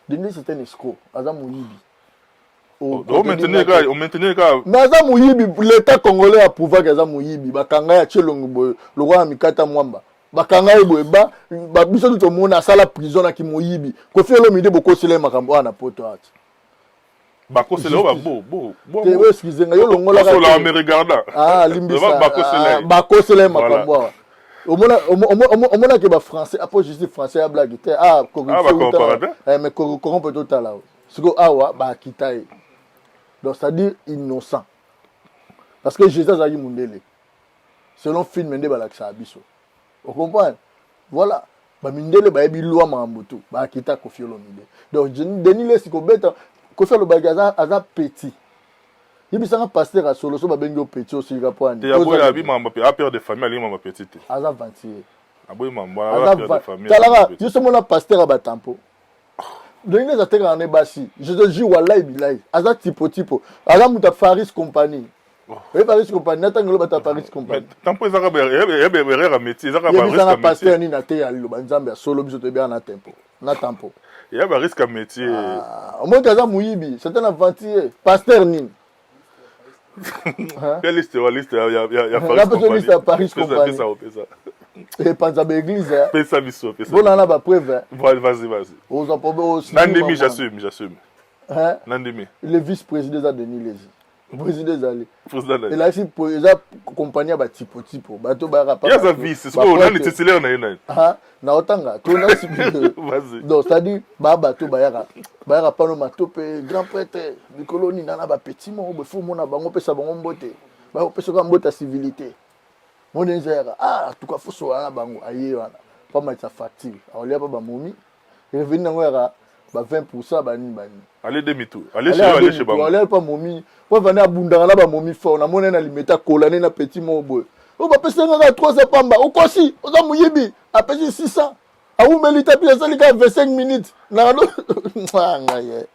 Denis c'est un escroc aza muyibi on maintenait gars mais aza muyibi l'état congolais a pouvoir que aza muyibi bakanga ya chelongo boy le roi mikata mwamba bakanga ye boy ba biso to mona sala prison na ki muyibi Kofi Olomide boko sele makambo ana poto ati bako sele ba bo te we excusez nga yo longola ka la me regarda limbisa bako sele makambo omona ke ba français après je dis français ya blague te corruption mais corrompe total là siko awa ba kitaye donc c'est-à-dire innocent parce que Jésus azali mundele selon film ndé balakisa biso vous comprenez voilà ba mindele ba yebi loi mambutu ba kita Kofi Olomide donc Denis Lesiko beta Kofi Olomide aza petit yebisanga pasteur a solo so ba bengi petit aussi ka point ya boya bi mamba pe père de famille ali mamba petit aza 21 aboy mamba père de famille talaka yo so mona pasteur ba tampo Denis les ateka en basi je te jure wallahi billahi aza tipo aza muta Faris compagnie et Faris compagnie natangelo bata Faris compagnie tampo ezaka ba ya métier ezaka ba risque métier pasteur ni na te ya lo banzambe solo biso te bien na tempo na tempo ya ba risque métier au moins kaza muyibi c'est un aventurier pasteur ni quelle liste ya Faris compagnie et panza église pesa biso bon on a ba preuve vas-y aux apôtres Nandemi j'assume hein Nandemi le vice-président de Denis Lézi président Zali président et là si eza compagnie ba tipo bato ba rapa ya za vice c'est qu'on a le titulaire na otanga to na sibi vas-y donc c'est-à-dire ba bato ba yaka pano matope grand prêtre du colonie na ba petit mo be fo mona bango pesa bango mbote ba pesa ka mbota civilité mon nzera tout cas faut so na bango aye wana pas mal sa facture aolia ba momi revenu nango yaka ba 20% bani allez demi-tour allez chez bango allez pas momi pour venir abundanga na ba momi fort na mona na limeta kolane na petit mo boy o ba pesa nga 300 pamba okosi oza muyibi apesi 600 aumeli tapi ezalika 25 minutes na no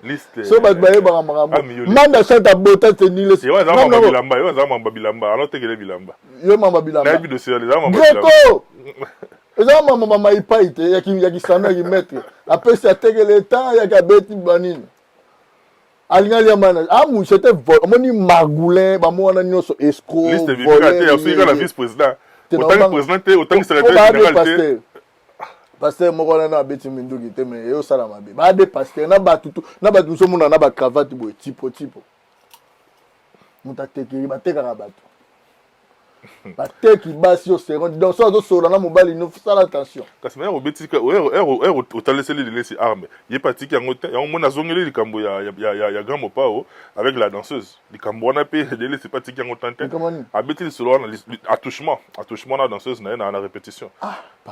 liste so ba baye ba makambo manda chanta bota tenile yo za mamba bilamba alors tekele bilamba yo mamba bilamba na bido sele za mamba bilamba eza mama ipaite ya kisano ya kimetre apesi atekele temps ya kabeti banini alingali ya mana amu c'était moni margoulin ba mona nyoso escroc liste vivante ya suika la vice président autant président autant secrétaire général pasteur moko na beti minduki te mais yo sala mabe ba de pasteur na batu so mona na ba cravate boy tipo mutateki batekaka bato bateki basi yo second donc ça so na mobali no sala attention kasi mais obetika otaleseli lesi arme ye patiki yango mona zongeli likambo ya grand mopao avec la danseuse likambo wana pe dele c'est patiki yango tante abeti solo wana attouchement na danseuse na répétition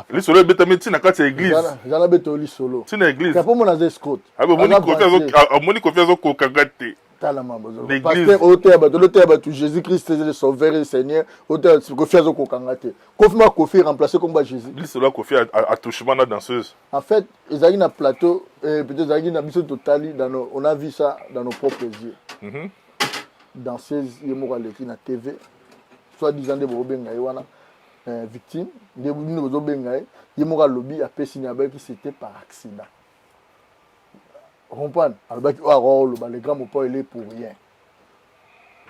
li solo beta meti na kati ya église jana beto li solo tina église kapo mona ze escort moni confiance ko kagate pasteur auteur bato Jésus-Christ c'est le sauveur et Seigneur auteur Kofi azoko kangate Kofi remplacé comme Jésus lui cela Kofi attouchement na danseuse en fait ezali na plateau peut-être ezali na biso totali on a vu ça dans nos propres yeux danseuse yemoko aleki na TV soit disant de bobenga wana victime de bobenga yemoko alobi apesi ni abaki c'était par accident comprendre albaki rôle ba le grand mopao il est pour rien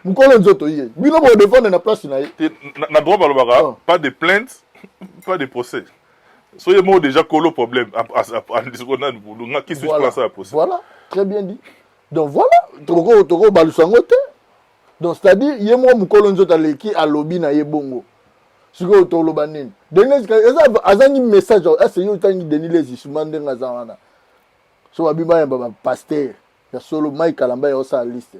mukolo nzoto yé bino bo défendre na place na na droit balobaka pas de plainte pas de procès soyez moi déjà colo problème à discours na qui suis place à procès voilà très bien dit Donc voilà, toko balusango te. Donc c'est-à-dire ye mo mukolo nzota leki alobi na ye bongo. Siko toloba nini. Denise azangi message ese yo tangi Denise Isumande ngazana. So babima ya baba pasteur ya solo Mike Kalamba ya osa liste.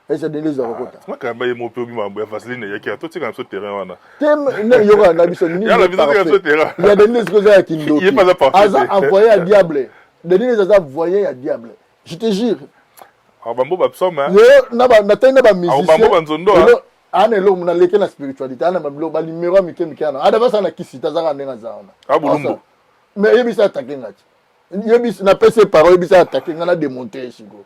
Ese Denise akota. Moi Kalamba ye mo pe obi mambo ya Vaseline ya ki ato tika so terrain wana. Tem ne yo na biso ni. Ya la biso tika so terrain. Il y a Denise ko za kindo. Il est pas parfait. Aza envoyé à diable. Denise aza envoyé à diable. Je te jure. Ah bambo ba psoma. Yo na tena ba musicien. Ah bambo banzondo. Ana elo muna leke na spiritualité ana mabilo ba numéro mike ana. Ada basa na kisi tazaka ndenga zaona. Ah bulumbu. Mais yebisa attaquer ngati. Yebisa na pese parole yebisa attaquer ngana démonter siko.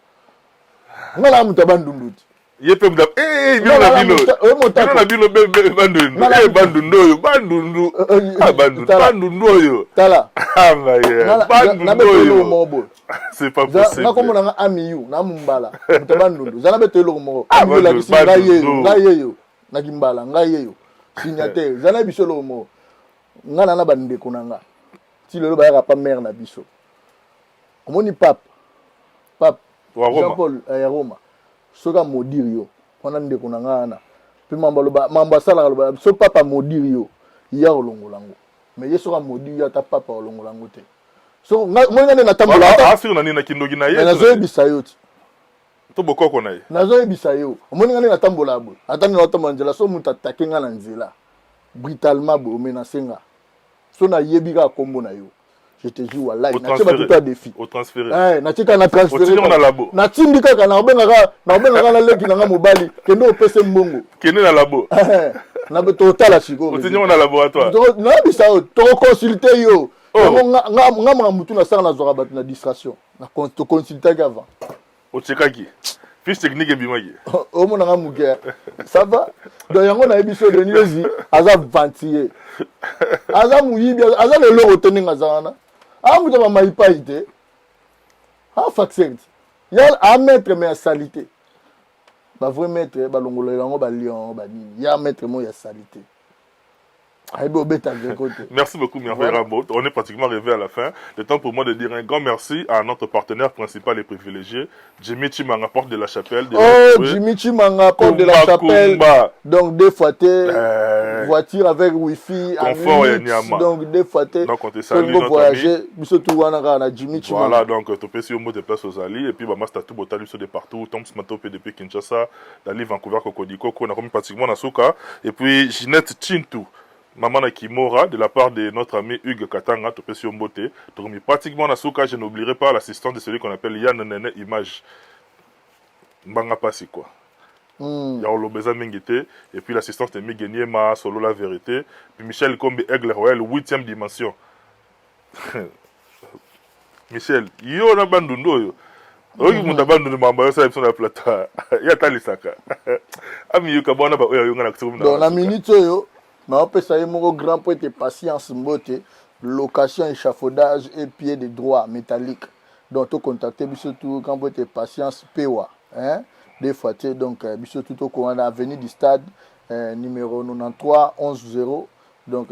Ngala mutabandunduti. Yepe mda bino na bino. Bino na bino bandundu. Bandundu yo, bandundu. Ah bandundu yo. Tala. Ah ma bandundu yo. C'est pas possible. Na komona nga amiyu na mumbala. Mutabandundu. Zana betelo mo. Amiyu la kisi ngayeyo. Na kimbala ngayeyo. Signataire. Zana bisolo mo. Ngana na bande konanga. Si lelo ba ya pa mère na biso. Omoni pape Jean-Paul à Roma. Soka modir yo. Wana ndeko na ngana. Pe mamba sala loba. So papa modir yo. Ya olongolango. Mais ye soka modir ya ta papa olongolango te. So moi ngane na tambola. Asir na nina kindogi na ye. Na zo ebisa yo ti. To bokoko na ye. Na zo ebisa yo. Omoni ngane na tambola bo. Atani na tambola nzela so muta takenga na nzela. Brutalement bo menacenga. So na yebika kombo na yo. Je te jure wallahi na teba tout à défi au transférer na tika na transférer na labo na tindika kana obengaka na leki na mobali kendo opese mbongo kende na labo na beto tala siko otinyo na laboratoire na bisa to consulter yo nga mutu na sala na zoka batu na distraction na to consulter avant o chekaki fiche technique bimaki o mona nga muke ça va donc yango na ebiso de niezi aza ventier aza muyibi aza le loro teninga zana amuta ba maipa ite faxent ya a mettre mais salité ba vrai mettre ba longolo yango ba lion ba nini ya mettre mo ya salité. Merci beaucoup, Merveille Rambo. On est pratiquement arrivé à la fin. Le temps pour moi de dire un grand merci à notre partenaire principal et privilégié, Jimmy Chimanga, porte de la chapelle. Jimmy Chimanga, porte de la chapelle. Donc, des fois, voiture avec Wi-Fi. Confort et Nyama. Donc, des fois, donc, on te salue notre ami. Jimmy Chimanga. Voilà, donc, tu peux sur mot de place aux alliés. Et puis, Master tout Botali de partout. Tom Smato, PDP Kinshasa, Dali, Vancouver, Cocodico, on a commis pratiquement Nasuka. Et puis, Ginette Chintou. Maman Kimora, de la part de notre ami Hugues Katanga, Topesio Mbote, pratiquement Nasuka, je n'oublierai pas l'assistant de celui qu'on appelle Yann Nene Image. Mbanga Passi, quoi. Yaolo Beza Mengite, et puis l'assistance de Miguel Ma, Solo La Vérité, puis Michel Kombe Aigle Royal, 8e dimension. Michel, yo na bandundo yo. Oyi mutabandu ni mamba yo sa epson na plata. Ya talisaka. Ami yo kabona ba oya yo ngana kutumu na. Dans la minute yo. Mais on peut savoir mon grand point de patience, location, échafaudage et pied de droit métallique. Donc, tu contactes surtout quand point de patience, PEWA. Des fois, donc, surtout au avenue du stade, numéro 93 11 0. Donc,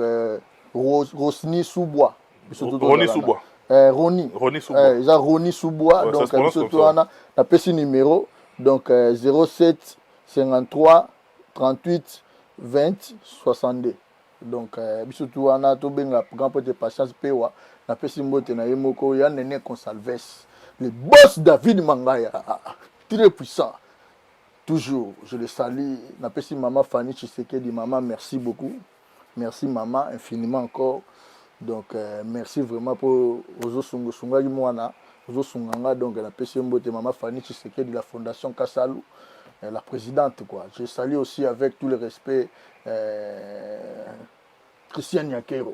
Rosny Sous-Bois. Rony Sous-Bois. Rony Sous-Bois. Rony Sous-Bois. Donc, surtout, on a un petit numéro. Donc, 07 53 38 20 62. Donc bisotu wana to benga grand pote patience pewa na pesi mbote na yemoko ya Nene Consalves, le boss David Mangaya, très puissant. Toujours je le salue na pesi maman Fanny Tshisekedi. Maman, merci beaucoup, merci maman infiniment encore. Donc merci vraiment pour ozo sungu sunga mwana ozo sunganga. Donc na pesi mbote maman Fanny Tshisekedi de la fondation Kasalu, la présidente, quoi. Je salue aussi avec tout le respect Christian Yakero.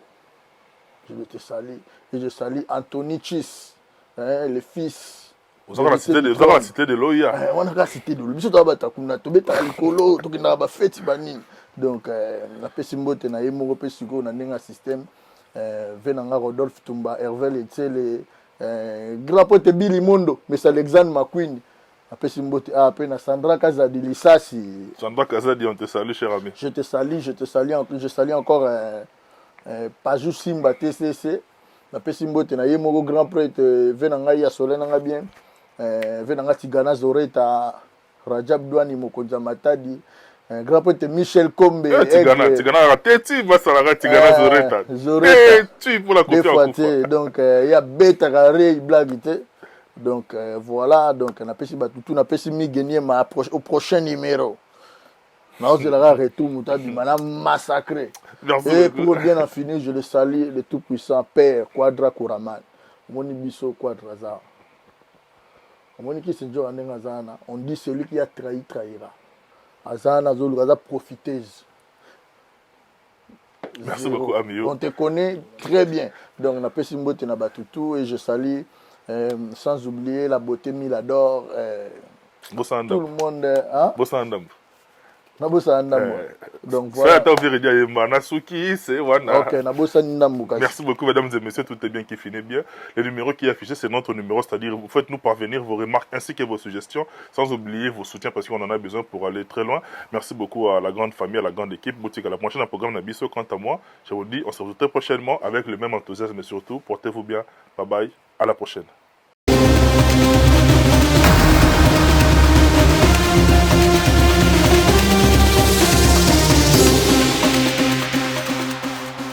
Je te salue. Et je salue Anthony Chis, le fils. Vous avez la cité de l'Oya. On a la cité de l'Oya. Donc, la Pessimbote na Yemo Pesigo, na Nenga système, Venanga Rodolphe Tumba, Hervé Letele, grand pote Billy Mondo, mais c'est Alexandre McQueen. Après Sandra Kazadi Lissasi. Sandra Kazadi, on te salue, cher ami. Je te salue encore Pajou Simba TCC. Après Simbo, tu as eu mon grand prêtre, Venanga Solena bien. venanga Tigana Zoreta, Rajab Douani Mokonza Matadi, grand pote Michel Kombe. Tigana Teti, Masala Tigana Zoreta. Tu pour la côté. Donc il y a Beta Carré, blague. Donc voilà, donc on a pêché Batutu, on a pêché mi gagner au prochain numéro. Nous allons retour, nous allons massacrer. Et pour bien en finir, je le salue, le tout-puissant Père Quadra Kouraman. Moni Bisso Quadraza. On dit celui qui a trahi, trahira. Azana Zolugaza profiteuse. Merci beaucoup, Amio. On te connaît très bien. Donc, on a fait Simbote Nabatutu et je salue, sans oublier la beauté Milador. Tout le monde. Hein? Bossandam. Donc voilà. Merci beaucoup, mesdames et messieurs, tout est bien qui finit bien. Le numéro qui est affiché, c'est notre numéro, c'est-à-dire vous faites nous parvenir vos remarques ainsi que vos suggestions, sans oublier vos soutiens parce qu'on en a besoin pour aller très loin. Merci beaucoup à la grande famille, à la grande équipe. Boutique à la prochaine programme Nabiso. Quant à moi, je vous dis, on se retrouve très prochainement avec le même enthousiasme et surtout, portez-vous bien. Bye bye, à la prochaine.